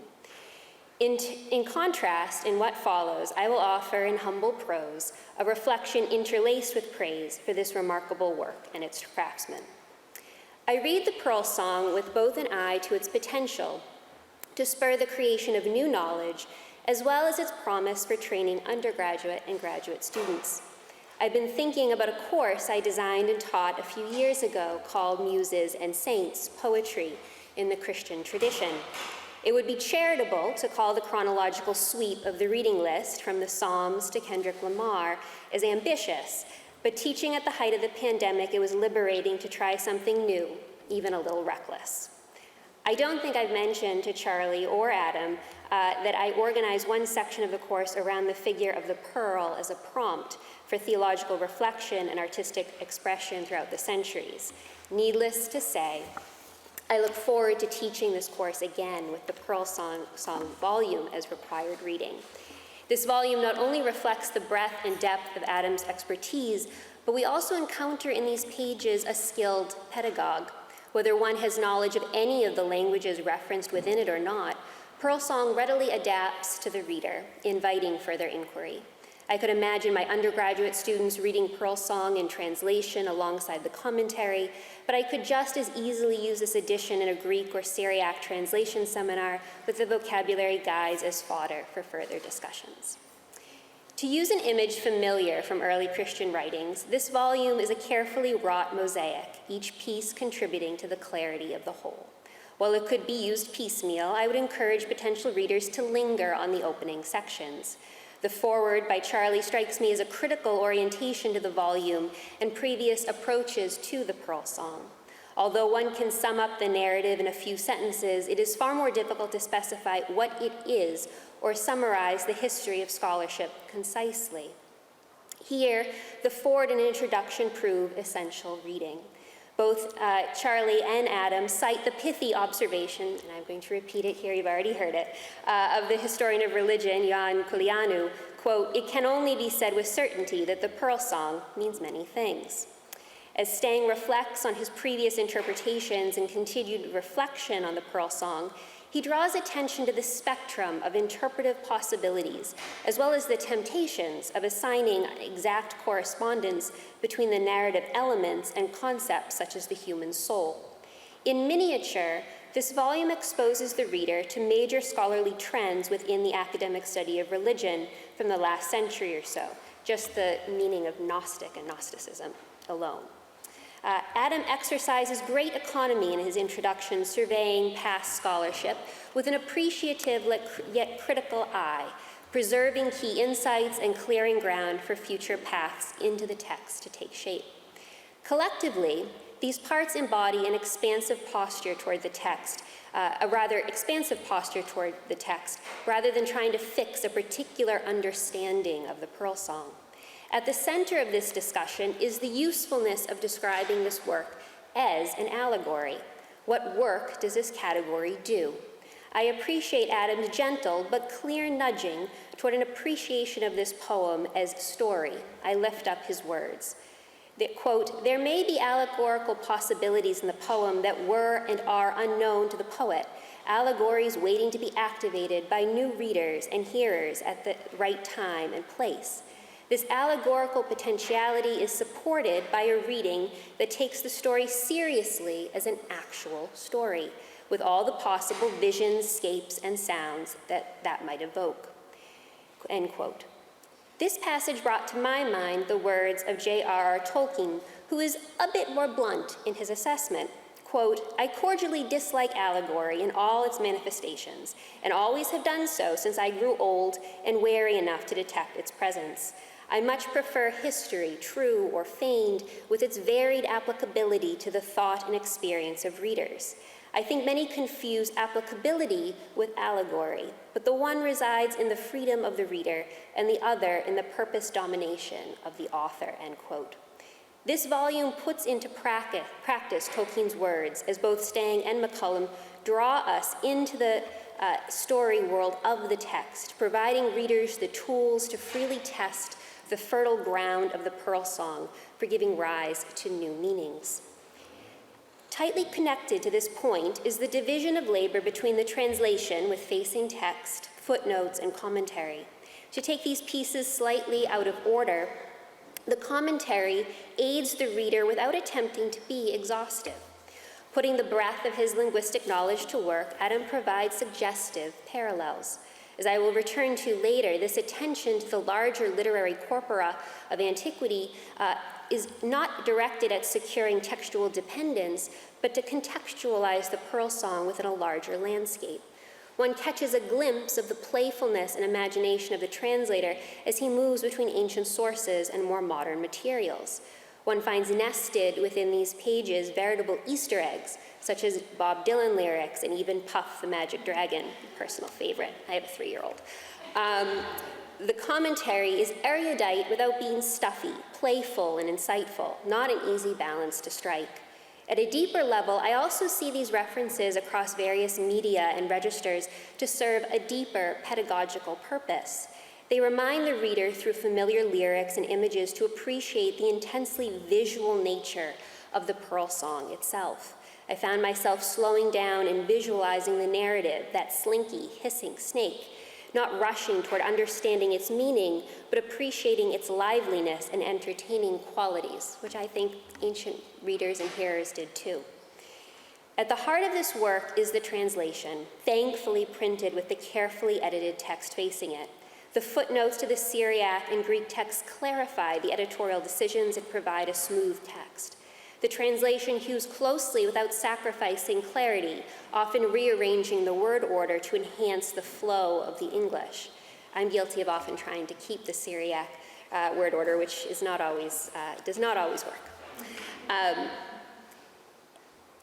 In contrast, in what follows, I will offer in humble prose a reflection interlaced with praise for this remarkable work and its craftsmen. I read the Pearlsong with both an eye to its potential to spur the creation of new knowledge, as well as its promise for training undergraduate and graduate students. I've been thinking about a course I designed and taught a few years ago called Muses and Saints, Poetry in the Christian Tradition. It would be charitable to call the chronological sweep of the reading list from the Psalms to Kendrick Lamar as ambitious, but teaching at the height of the pandemic, it was liberating to try something new, even a little reckless. I don't think I've mentioned to Charlie or Adam that I organized one section of the course around the figure of the pearl as a prompt for theological reflection and artistic expression throughout the centuries. Needless to say, I look forward to teaching this course again with the Pearlsong volume as required reading. This volume not only reflects the breadth and depth of Adam's expertise, but we also encounter in these pages a skilled pedagogue. Whether one has knowledge of any of the languages referenced within it or not, Pearlsong readily adapts to the reader, inviting further inquiry. I could imagine my undergraduate students reading Pearlsong in translation alongside the commentary, but I could just as easily use this edition in a Greek or Syriac translation seminar with the vocabulary guides as fodder for further discussions. To use an image familiar from early Christian writings, this volume is a carefully wrought mosaic, each piece contributing to the clarity of the whole. While it could be used piecemeal, I would encourage potential readers to linger on the opening sections. The foreword by Charlie strikes me as a critical orientation to the volume and previous approaches to the Pearlsong. Although one can sum up the narrative in a few sentences, it is far more difficult to specify what it is or summarize the history of scholarship concisely. Here, the foreword and introduction prove essential reading. Both Charlie and Adam cite the pithy observation, and I'm going to repeat it here, you've already heard it, of the historian of religion, Ioan Culianu, quote, "It can only be said with certainty that the Pearlsong means many things." As Stang reflects on his previous interpretations and continued reflection on the Pearlsong, he draws attention to the spectrum of interpretive possibilities, as well as the temptations of assigning exact correspondence between the narrative elements and concepts such as the human soul. In miniature, this volume exposes the reader to major scholarly trends within the academic study of religion from the last century or so, just the meaning of Gnostic and Gnosticism alone. Adam exercises great economy in his introduction, surveying past scholarship with an appreciative yet critical eye, preserving key insights and clearing ground for future paths into the text to take shape. Collectively, these parts embody an expansive posture toward the text, rather than trying to fix a particular understanding of the Pearlsong. At the center of this discussion is the usefulness of describing this work as an allegory. What work does this category do? I appreciate Adam's gentle but clear nudging toward an appreciation of this poem as story. I lift up his words. That, quote, "There may be allegorical possibilities in the poem that were and are unknown to the poet, allegories waiting to be activated by new readers and hearers at the right time and place. This allegorical potentiality is supported by a reading that takes the story seriously as an actual story, with all the possible visions, scapes, and sounds that might evoke." End quote. This passage brought to my mind the words of J.R.R. Tolkien, who is a bit more blunt in his assessment. Quote, "I cordially dislike allegory in all its manifestations, and always have done so since I grew old and wary enough to detect its presence. I much prefer history, true or feigned, with its varied applicability to the thought and experience of readers. I think many confuse applicability with allegory, but the one resides in the freedom of the reader and the other in the purpose domination of the author," end quote. This volume puts into practice Tolkien's words, as both Stang and McCullum draw us into the story world of the text, providing readers the tools to freely test the fertile ground of the Pearlsong for giving rise to new meanings. Tightly connected to this point is the division of labor between the translation with facing text, footnotes, and commentary. To take these pieces slightly out of order, the commentary aids the reader without attempting to be exhaustive. Putting the breadth of his linguistic knowledge to work, Adam provides suggestive parallels. As I will return to later, this attention to the larger literary corpora of antiquity is not directed at securing textual dependence, but to contextualize the Pearlsong within a larger landscape. One catches a glimpse of the playfulness and imagination of the translator as he moves between ancient sources and more modern materials. One finds nested within these pages veritable Easter eggs, such as Bob Dylan lyrics and even Puff the Magic Dragon, personal favorite. I have a 3-year-old. The commentary is erudite without being stuffy, playful and insightful, not an easy balance to strike. At a deeper level, I also see these references across various media and registers to serve a deeper pedagogical purpose. They remind the reader through familiar lyrics and images to appreciate the intensely visual nature of the Pearlsong itself. I found myself slowing down and visualizing the narrative, that slinky, hissing snake, not rushing toward understanding its meaning, but appreciating its liveliness and entertaining qualities, which I think ancient readers and hearers did too. At the heart of this work is the translation, thankfully printed with the carefully edited text facing it. The footnotes to the Syriac and Greek texts clarify the editorial decisions and provide a smooth text. The translation hews closely without sacrificing clarity, often rearranging the word order to enhance the flow of the English. I'm guilty of often trying to keep the Syriac word order, which is not always, does not always work.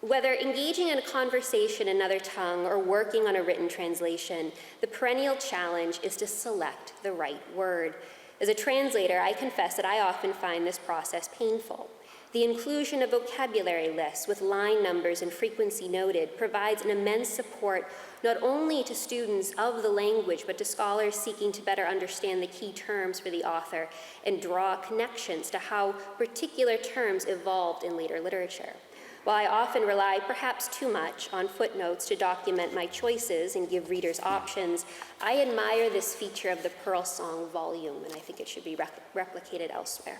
Whether engaging in a conversation in another tongue or working on a written translation, the perennial challenge is to select the right word. As a translator, I confess that I often find this process painful. The inclusion of vocabulary lists with line numbers and frequency noted provides an immense support not only to students of the language, but to scholars seeking to better understand the key terms for the author and draw connections to how particular terms evolved in later literature. While I often rely, perhaps too much, on footnotes to document my choices and give readers options, I admire this feature of the Pearlsong volume, and I think it should be replicated elsewhere.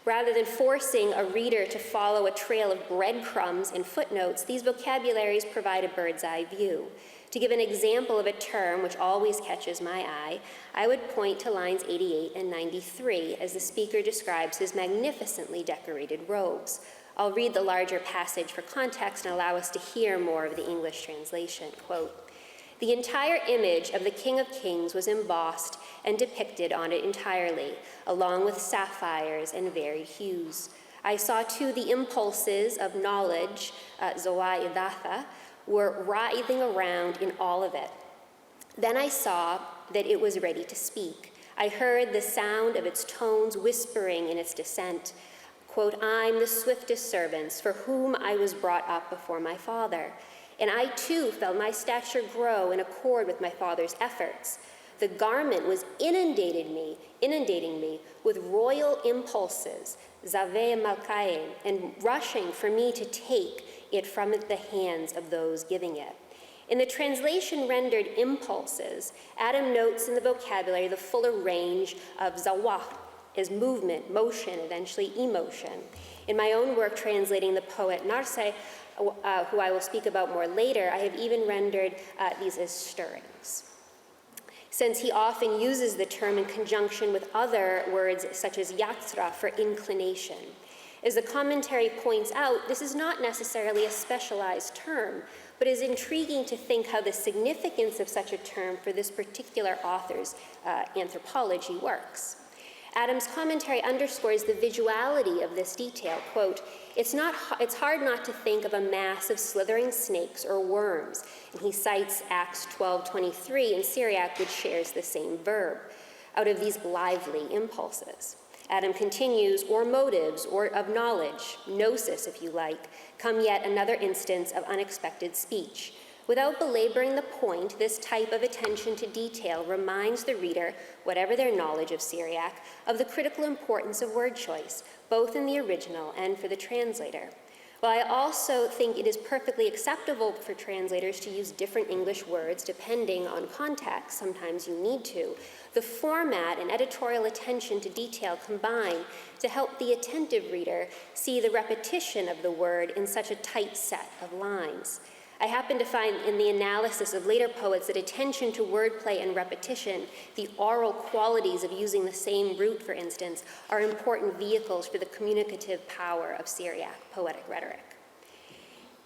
Rather than forcing a reader to follow a trail of breadcrumbs and footnotes, these vocabularies provide a bird's eye view. To give an example of a term which always catches my eye, I would point to lines 88 and 93 as the speaker describes his magnificently decorated robes. I'll read the larger passage for context and allow us to hear more of the English translation. Quote, "The entire image of the King of Kings was embossed and depicted on it entirely, along with sapphires and varied hues. I saw too the impulses of knowledge, zoa were writhing around in all of it. Then I saw that it was ready to speak. I heard the sound of its tones whispering in its descent. Quote, I'm the swiftest servants for whom I was brought up before my father. And I too felt my stature grow in accord with my father's efforts. The garment was inundating me with royal impulses, zave malkae, and rushing for me to take it from the hands of those giving it. In the translation rendered impulses, Adam notes in the vocabulary the fuller range of zawah as movement, motion, eventually emotion. In my own work translating the poet Narse, who I will speak about more later, I have even rendered these as stirrings. Since he often uses the term in conjunction with other words such as yatra for inclination. As the commentary points out, this is not necessarily a specialized term, but is intriguing to think how the significance of such a term for this particular author's anthropology works. Adam's commentary underscores the visuality of this detail. Quote, it's hard not to think of a mass of slithering snakes or worms. And he cites Acts 12:23 in Syriac, which shares the same verb, out of these lively impulses. Adam continues, or motives, or of knowledge, gnosis if you like, come yet another instance of unexpected speech. Without belaboring the point, this type of attention to detail reminds the reader, whatever their knowledge of Syriac, of the critical importance of word choice, both in the original and for the translator. While I also think it is perfectly acceptable for translators to use different English words depending on context, sometimes you need to, the format and editorial attention to detail combine to help the attentive reader see the repetition of the word in such a tight set of lines. I happen to find in the analysis of later poets that attention to wordplay and repetition, the oral qualities of using the same root, for instance, are important vehicles for the communicative power of Syriac poetic rhetoric.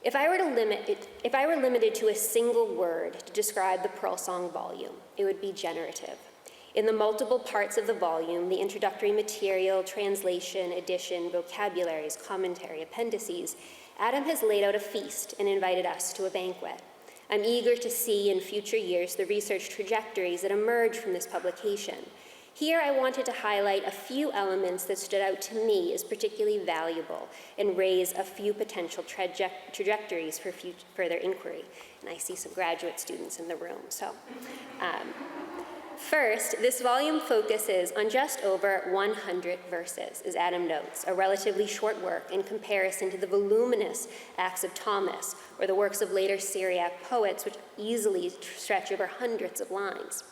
If I were limited to a single word to describe the Pearlsong volume, it would be generative. In the multiple parts of the volume, the introductory material, translation, edition, vocabularies, commentary, appendices, Adam has laid out a feast and invited us to a banquet. I'm eager to see in future years the research trajectories that emerge from this publication. Here I wanted to highlight a few elements that stood out to me as particularly valuable and raise a few potential trajectories for further inquiry. And I see some graduate students in the room. First, this volume focuses on just over 100 verses, as Adam notes, a relatively short work in comparison to the voluminous Acts of Thomas or the works of later Syriac poets, which easily stretch over hundreds of lines.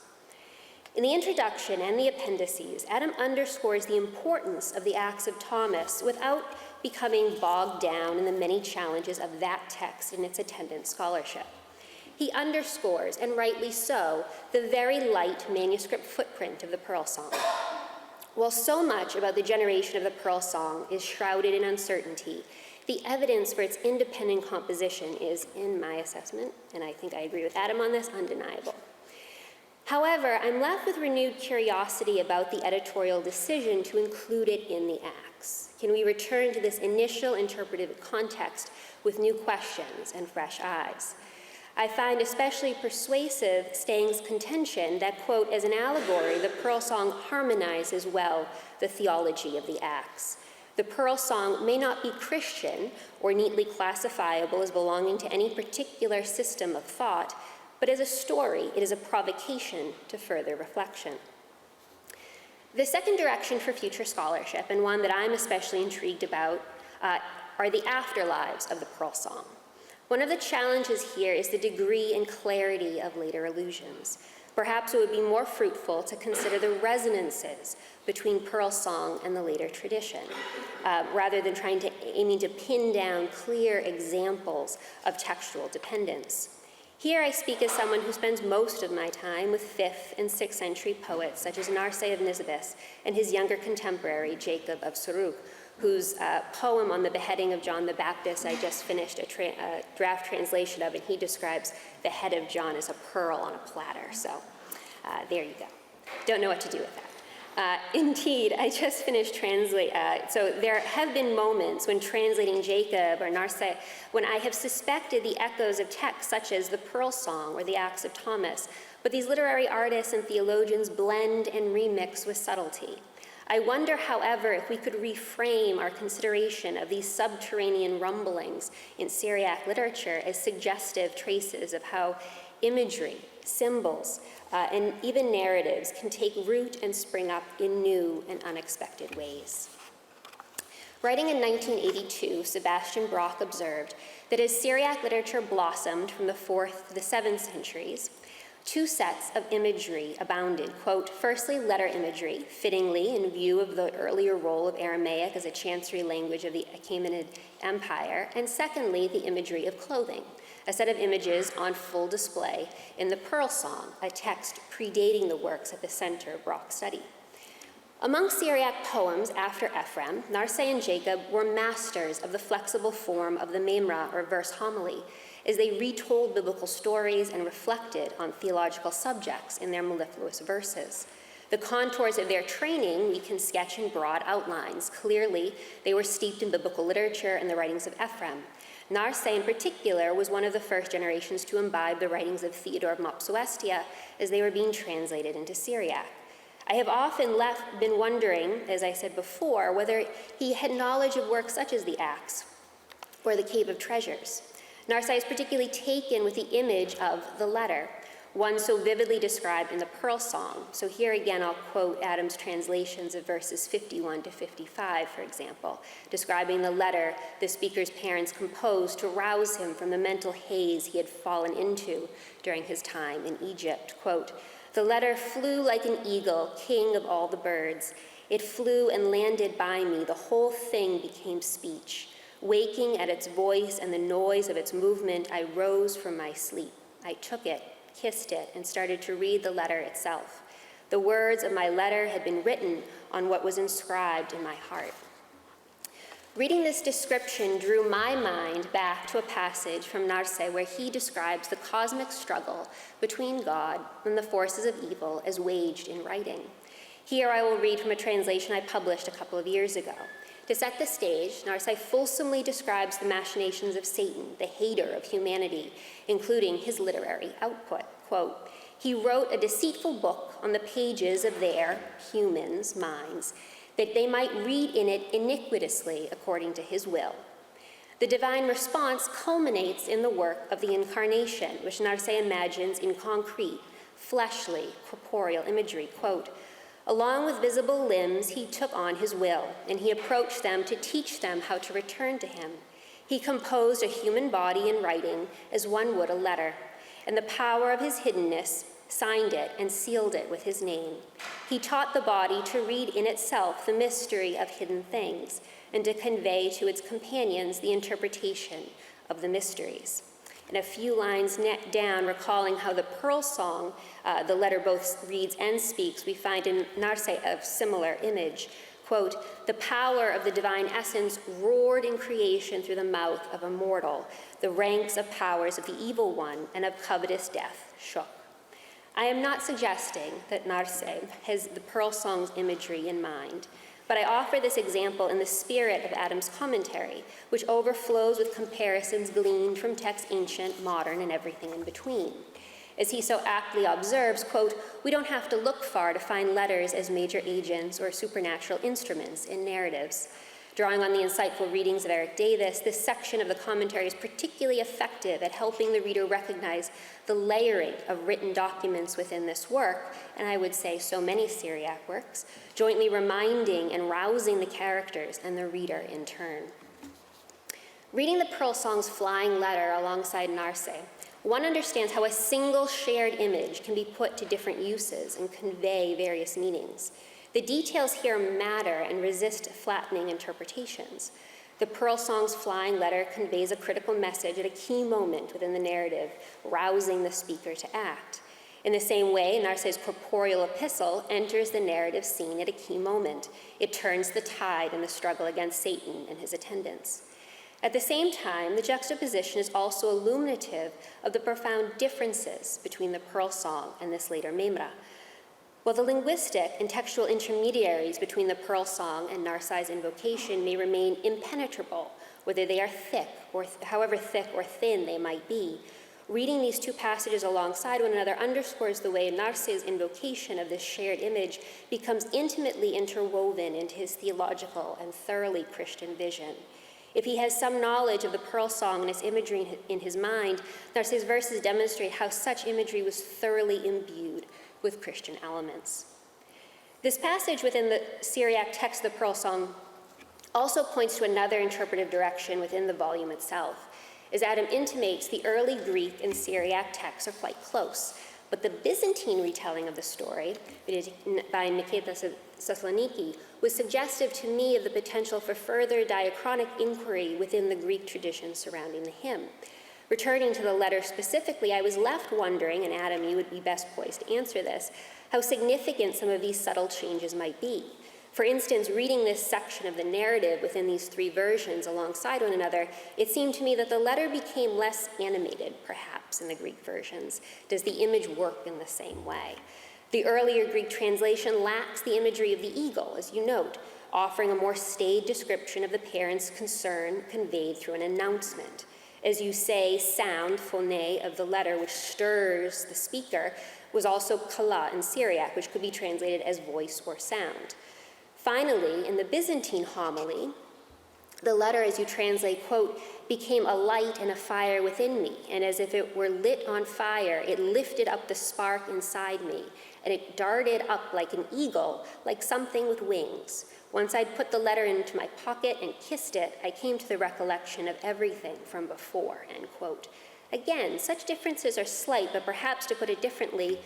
In the introduction and the appendices, Adam underscores the importance of the Acts of Thomas without becoming bogged down in the many challenges of that text and its attendant scholarship. he underscores, and rightly so, the very light manuscript footprint of the Pearlsong. While so much about the generation of the Pearlsong is shrouded in uncertainty, the evidence for its independent composition is, in my assessment, and I think I agree with Adam on this, undeniable. However, I'm left with renewed curiosity about the editorial decision to include it in the Acts. Can we return to this initial interpretive context with new questions and fresh eyes? I find especially persuasive Stang's contention that, quote, as an allegory, the Pearlsong harmonizes well the theology of the Acts. The Pearlsong may not be Christian or neatly classifiable as belonging to any particular system of thought, but as a story, it is a provocation to further reflection. The second direction for future scholarship, and one that I'm especially intrigued about, are the afterlives of the Pearlsong. One of the challenges here is the degree and clarity of later allusions. Perhaps it would be more fruitful to consider the resonances between Pearlsong and the later tradition, rather than aiming to pin down clear examples of textual dependence. Here I speak as someone who spends most of my time with 5th and 6th century poets such as Narseh of Nisibis and his younger contemporary Jacob of Suruk, whose poem on the beheading of John the Baptist I just finished a draft translation of, and he describes the head of John as a pearl on a platter. So there you go. Don't know what to do with that. Indeed, I just finished so there have been moments when translating Jacob or Narseh when I have suspected the echoes of texts such as the Pearlsong or the Acts of Thomas, but these literary artists and theologians blend and remix with subtlety. I wonder, however, if we could reframe our consideration of these subterranean rumblings in Syriac literature as suggestive traces of how imagery, symbols, and even narratives can take root and spring up in new and unexpected ways. Writing in 1982, Sebastian Brock observed that as Syriac literature blossomed from the 4th to the 7th centuries, two sets of imagery abounded. Quote, firstly, letter imagery, fittingly in view of the earlier role of Aramaic as a chancery language of the Achaemenid Empire, and secondly, the imagery of clothing, a set of images on full display in the Pearlsong, a text predating the works at the center of Brock's study. Among Syriac poems after Ephraim, Narseh and Jacob were masters of the flexible form of the memra, or verse homily, as they retold biblical stories and reflected on theological subjects in their mellifluous verses. The contours of their training we can sketch in broad outlines. Clearly, they were steeped in biblical literature and the writings of Ephraim. Narseh, in particular, was one of the first generations to imbibe the writings of Theodore of Mopsuestia as they were being translated into Syriac. I have often been wondering, as I said before, whether he had knowledge of works such as the Acts or the Cave of Treasures. Narseh is particularly taken with the image of the letter, one so vividly described in the Pearlsong. So here again, I'll quote Adam's translations of verses 51 to 55, for example, describing the letter the speaker's parents composed to rouse him from the mental haze he had fallen into during his time in Egypt. Quote, the letter flew like an eagle, king of all the birds. It flew and landed by me. The whole thing became speech. Waking at its voice and the noise of its movement, I rose from my sleep. I took it, kissed it, and started to read the letter itself. The words of my letter had been written on what was inscribed in my heart. Reading this description drew my mind back to a passage from Narseh where he describes the cosmic struggle between God and the forces of evil as waged in writing. Here I will read from a translation I published a couple of years ago. To set the stage, Narseh fulsomely describes the machinations of Satan, the hater of humanity, including his literary output. Quote, he wrote a deceitful book on the pages of their, humans' minds, that they might read in it iniquitously according to his will. The divine response culminates in the work of the incarnation, which Narseh imagines in concrete, fleshly, corporeal imagery. Quote, along with visible limbs, he took on his will, and he approached them to teach them how to return to him. He composed a human body in writing as one would a letter, and the power of his hiddenness signed it and sealed it with his name. He taught the body to read in itself the mystery of hidden things and to convey to its companions the interpretation of the mysteries. and a few lines down, recalling how the Pearlsong, the letter both reads and speaks, we find in Narse a similar image. Quote, "The power of the divine essence roared in creation through the mouth of a mortal. The ranks of powers of the evil one and of covetous death shook." I am not suggesting that Narse has the Pearlsong's imagery in mind, but I offer this example in the spirit of Adam's commentary, which overflows with comparisons gleaned from texts ancient, modern, and everything in between. As he so aptly observes, quote, "We don't have to look far to find letters as major agents or supernatural instruments in narratives." Drawing on the insightful readings of Eric Davis, this section of the commentary is particularly effective at helping the reader recognize the layering of written documents within this work, and I would say so many Syriac works, jointly reminding and rousing the characters and the reader in turn. Reading the Pearlsong's flying letter alongside Narse, one understands how a single shared image can be put to different uses and convey various meanings. The details here matter and resist flattening interpretations. The Pearlsong's flying letter conveys a critical message at a key moment within the narrative, rousing the speaker to act. In the same way, Narse's corporeal epistle enters the narrative scene at a key moment. It turns the tide in the struggle against Satan and his attendants. At the same time, the juxtaposition is also illuminative of the profound differences between the Pearlsong and this later Memra. While the linguistic and textual intermediaries between the Pearlsong and Narse's invocation may remain impenetrable, whether they are thick or however thick or thin they might be, reading these two passages alongside one another underscores the way Narse's invocation of this shared image becomes intimately interwoven into his theological and thoroughly Christian vision. If he has some knowledge of the Pearlsong and its imagery in his mind, Narse's verses demonstrate how such imagery was thoroughly imbued with Christian elements. This passage within the Syriac text of the Pearlsong also points to another interpretive direction within the volume itself. As Adam intimates, the early Greek and Syriac texts are quite close, but the Byzantine retelling of the story by Nicetas of Thessaloniki was suggestive to me of the potential for further diachronic inquiry within the Greek tradition surrounding the hymn. Returning to the letter specifically, I was left wondering, and Adam, you would be best poised to answer this, how significant some of these subtle changes might be. For instance, reading this section of the narrative within these three versions alongside one another, it seemed to me that the letter became less animated, perhaps, in the Greek versions. Does the image work in the same way? The earlier Greek translation lacks the imagery of the eagle, as you note, offering a more staid description of the parent's concern conveyed through an announcement. As you say, sound, phone, of the letter, which stirs the speaker, was also kala in Syriac, which could be translated as voice or sound. Finally, in the Byzantine homily, the letter, as you translate, quote, became a light and a fire within me, and as if it were lit on fire, it lifted up the spark inside me, and it darted up like an eagle, like something with wings. Once I'd put the letter into my pocket and kissed it, I came to the recollection of everything from before, end quote. Again, such differences are slight, but perhaps to put it differently,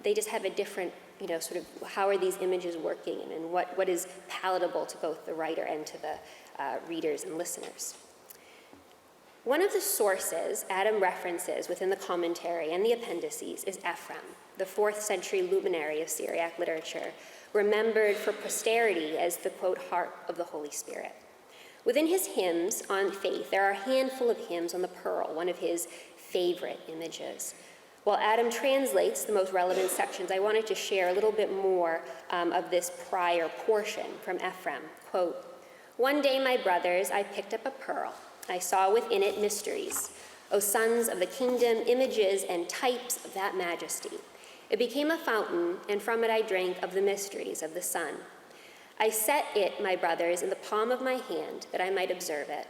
they just have a different, sort of how are these images working and what is palatable to both the writer and to the readers and listeners. One of the sources Adam references within the commentary and the appendices is Ephraim, the 4th century luminary of Syriac literature, remembered for posterity as the, quote, heart of the Holy Spirit. Within his hymns on faith, there are a handful of hymns on the pearl, one of his favorite images. While Adam translates the most relevant sections, I wanted to share a little bit more of this prior portion from Ephraim. Quote, "One day, my brothers, I picked up a pearl. I saw within it mysteries. O sons of the kingdom, images and types of that majesty. It became a fountain, and from it I drank of the mysteries of the sun. I set it, my brothers, in the palm of my hand, that I might observe it.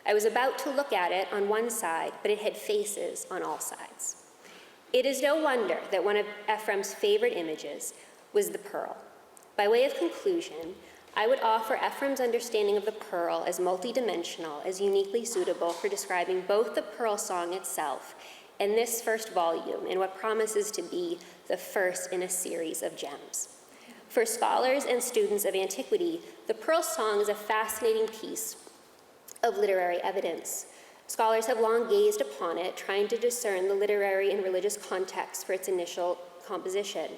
I was about to look at it on one side, but it had faces on all sides." It is no wonder that one of Ephraim's favorite images was the pearl. By way of conclusion, I would offer Ephraim's understanding of the pearl as multidimensional, as uniquely suitable for describing both the Pearlsong itself and this first volume in what promises to be the first in a series of gems. For scholars and students of antiquity, the Pearlsong is a fascinating piece of literary evidence. Scholars have long gazed upon it, trying to discern the literary and religious context for its initial composition,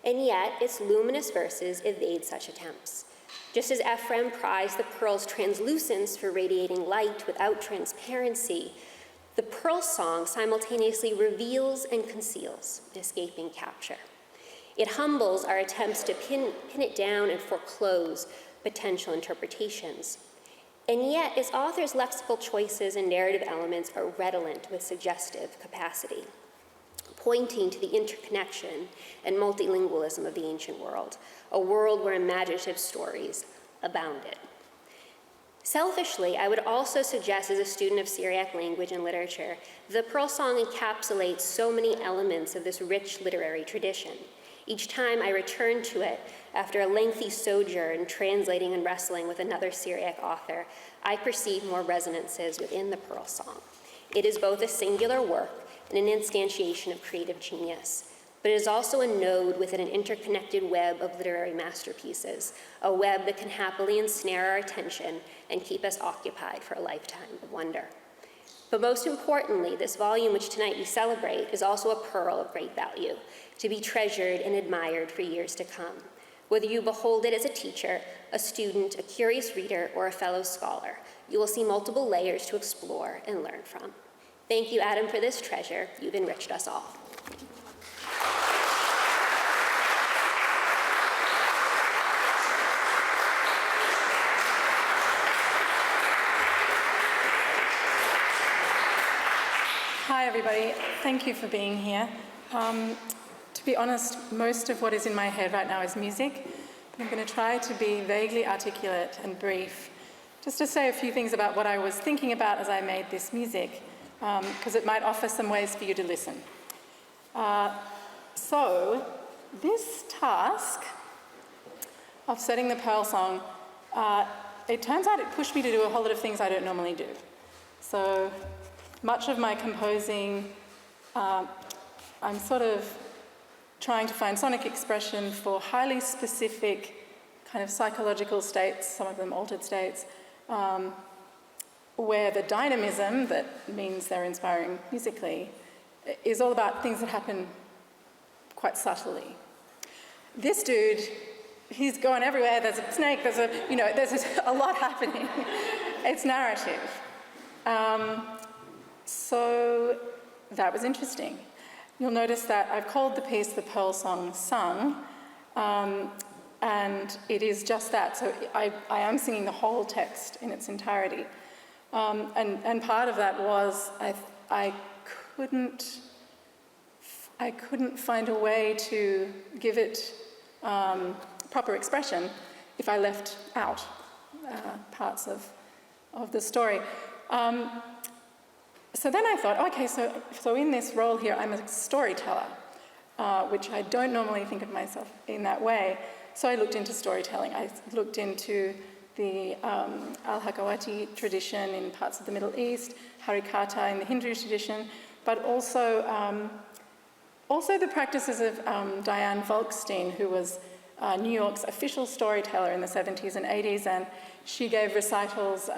and yet its luminous verses evade such attempts. Just as Ephraim prized the pearl's translucence for radiating light without transparency, the Pearlsong simultaneously reveals and conceals, escaping capture. It humbles our attempts to pin it down and foreclose potential interpretations. And yet, its author's lexical choices and narrative elements are redolent with suggestive capacity, pointing to the interconnection and multilingualism of the ancient world, a world where imaginative stories abounded. Selfishly, I would also suggest, as a student of Syriac language and literature, the Pearlsong encapsulates so many elements of this rich literary tradition. Each time I return to it, after a lengthy sojourn translating and wrestling with another Syriac author, I perceive more resonances within the Pearlsong. It is both a singular work and an instantiation of creative genius, but it is also a node within an interconnected web of literary masterpieces, a web that can happily ensnare our attention and keep us occupied for a lifetime of wonder. But most importantly, this volume, which tonight we celebrate, is also a pearl of great value, to be treasured and admired for years to come. Whether you behold it as a teacher, a student, a curious reader, or a fellow scholar, you will see multiple layers to explore and learn from. Thank you, Adam, for this treasure. You've enriched us all. Hi, everybody. Thank you for being here. To be honest, most of what is in my head right now is music, but I'm going to try to be vaguely articulate and brief, just to say a few things about what I was thinking about as I made this music, because it might offer some ways for you to listen. So, this task of setting the Pearlsong, it turns out it pushed me to do a whole lot of things I don't normally do. So, much of my composing, I'm sort of trying to find sonic expression for highly specific kind of psychological states, some of them altered states, where the dynamism, that means they're inspiring musically, is all about things that happen quite subtly. This dude, he's going everywhere. There's a snake, there's a lot happening. It's narrative. So that was interesting. You'll notice that I've called the piece the Pearlsong Sung, and it is just that. So I am singing the whole text in its entirety. And part of that was I couldn't find a way to give it proper expression if I left out parts of the story. So then I thought, okay, so in this role here, I'm a storyteller, which I don't normally think of myself in that way. So I looked into storytelling. I looked into the Al-Hakawati tradition in parts of the Middle East, Harikata in the Hindu tradition, but also the practices of Diane Volkstein, who was New York's official storyteller in the 70s and 80s, and she gave recitals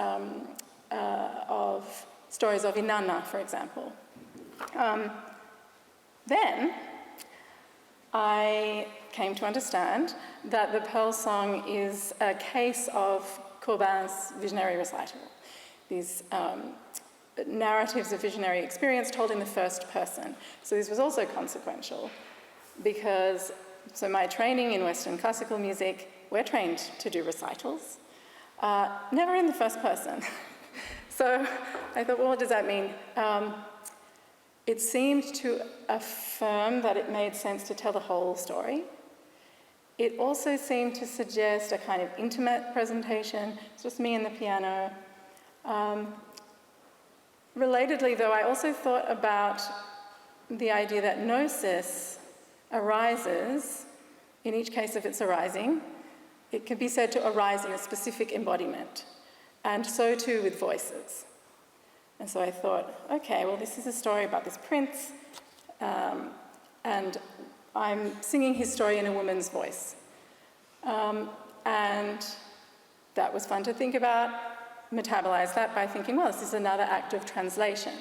of stories of Inanna, for example. Then I came to understand that the Pearlsong is a case of Corbin's visionary recital. These narratives of visionary experience told in the first person. So this was also consequential because, so my training in Western classical music, we're trained to do recitals, never in the first person. So I thought, well, what does that mean? It seemed to affirm that it made sense to tell the whole story. It also seemed to suggest a kind of intimate presentation. It's just me and the piano. Relatedly, though, I also thought about the idea that gnosis arises, in each case of its arising, it can be said to arise in a specific embodiment. And so too with voices. And so I thought, okay, well, this is a story about this prince, and I'm singing his story in a woman's voice. And that was fun to think about. metabolize that by thinking, well, this is another act of translation.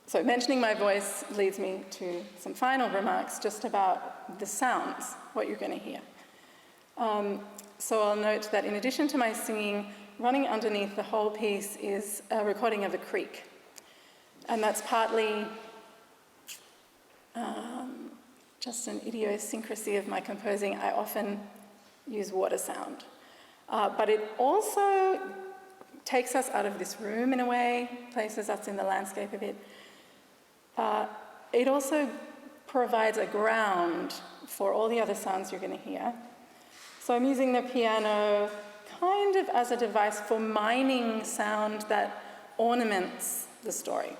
So mentioning my voice leads me to some final remarks just about the sounds, what you're going to hear. So I'll note that in addition to my singing, running underneath the whole piece is a recording of a creek. And that's partly just an idiosyncrasy of my composing. I often use water sound. But it also takes us out of this room in a way, places us in the landscape a bit. It also provides a ground for all the other sounds you're going to hear. So I'm using the piano kind of as a device for mining sound that ornaments the story.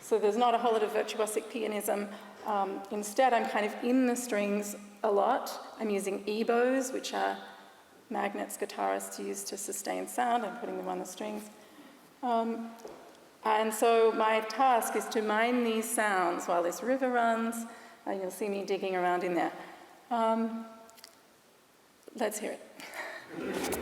So there's not a whole lot of virtuosic pianism. Instead, I'm kind of in the strings a lot. I'm using ebows, which are magnets guitarists use to sustain sound. I'm putting them on the strings. And so my task is to mine these sounds while this river runs. You'll see me digging around in there. Let's hear it.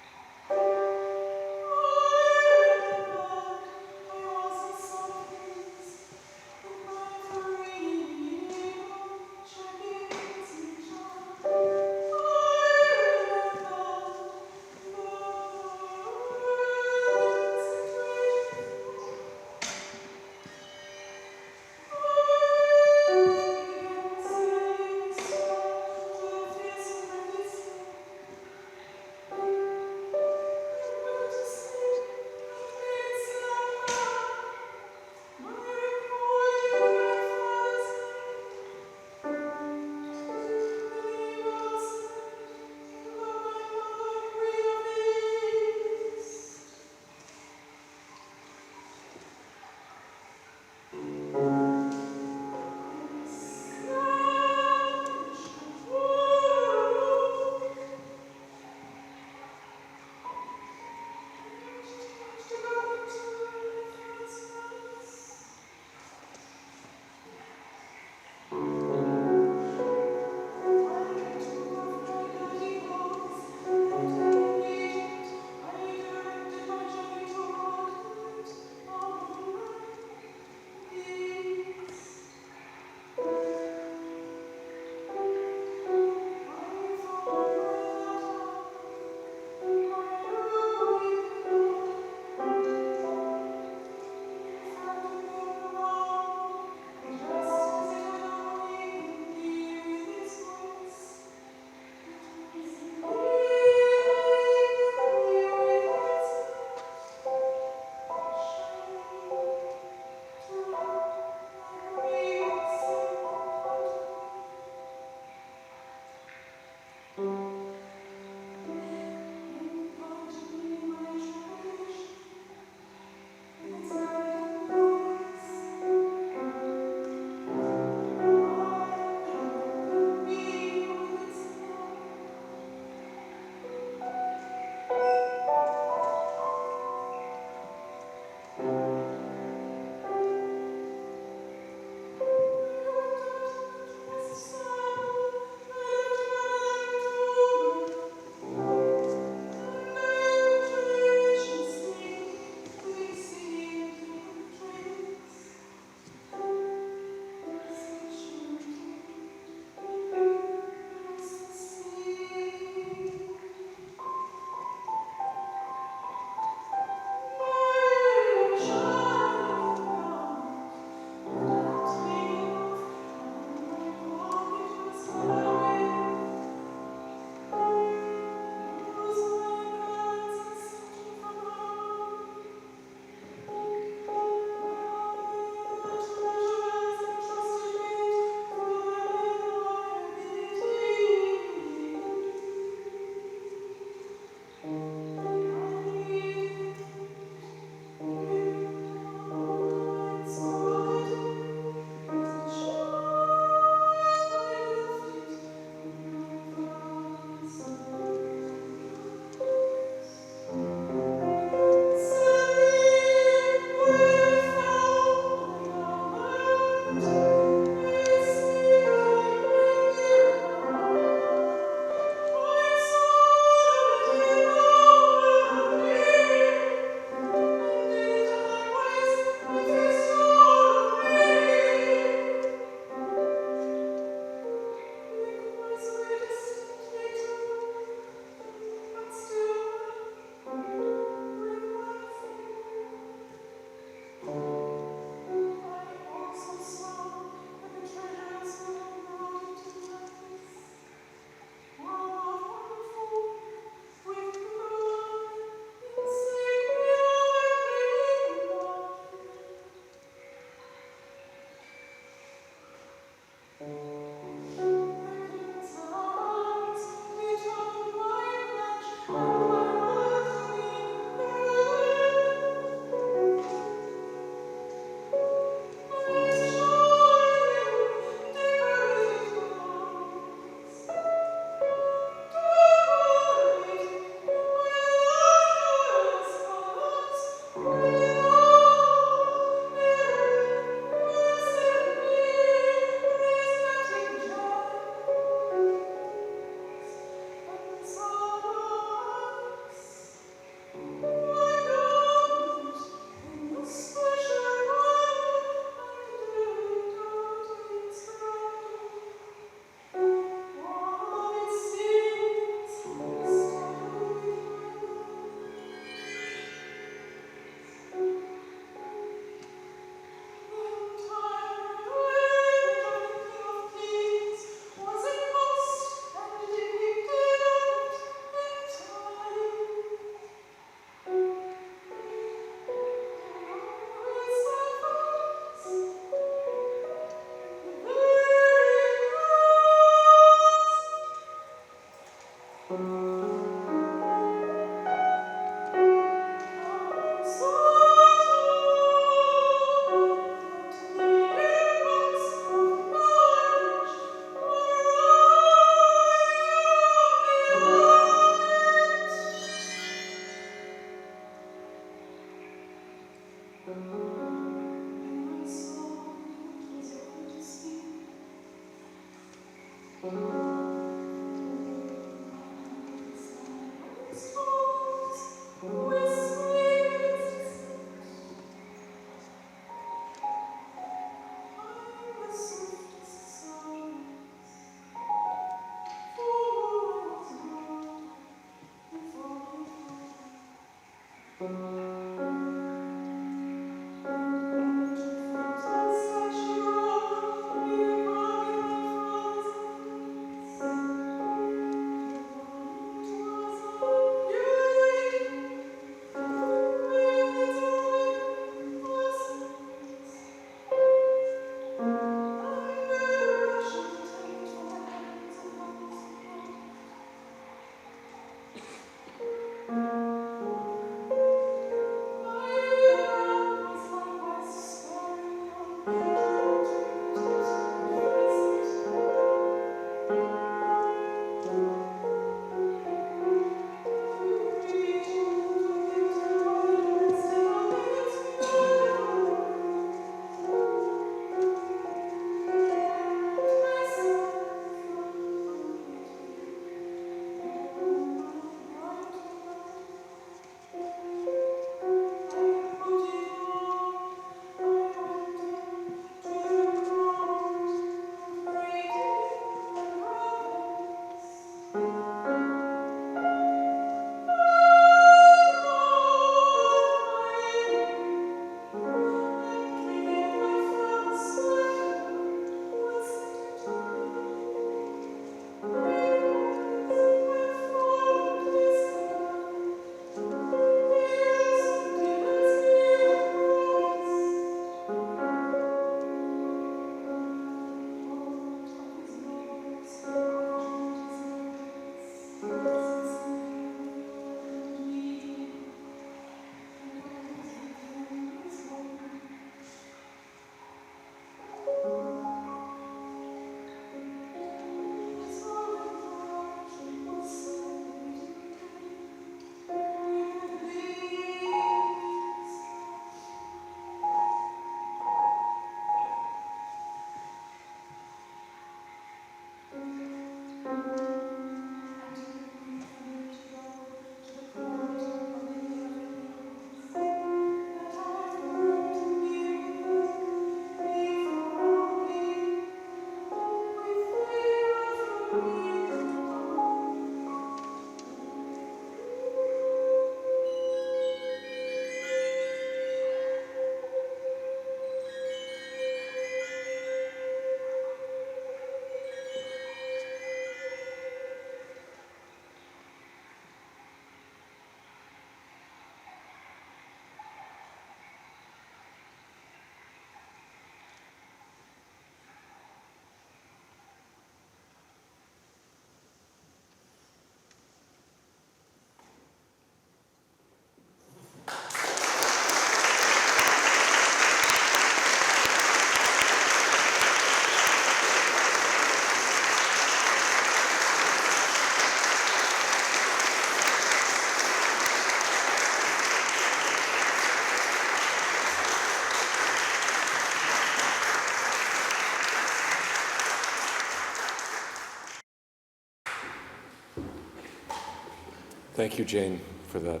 Thank you, Jane, for that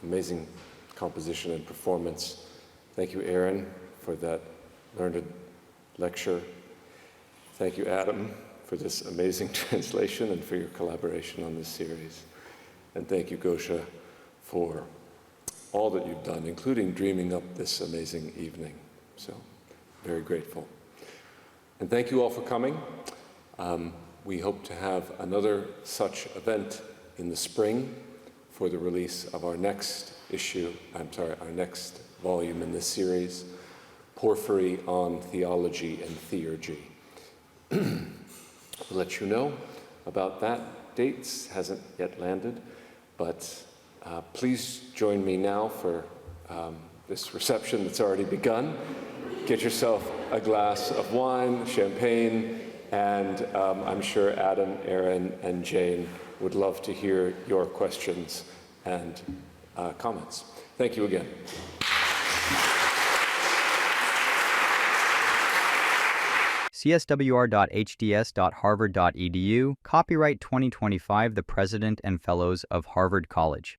amazing composition and performance. Thank you, Aaron, for that learned lecture. Thank you, Adam, for this amazing translation and for your collaboration on this series. And thank you, Gosha, for all that you've done, including dreaming up this amazing evening. So, very grateful. And thank you all for coming. We hope to have another such event in the spring for the release of our next our next volume in this series, Porphyry on Theology and Theurgy. We'll let you know about that. Dates hasn't yet landed, but please join me now for this reception that's already begun. Get yourself a glass of wine, champagne, and I'm sure Adam, Aaron, and Jane would love to hear your questions and comments. Thank you again. cswr.hds.harvard.edu, copyright 2025, the President and Fellows of Harvard College.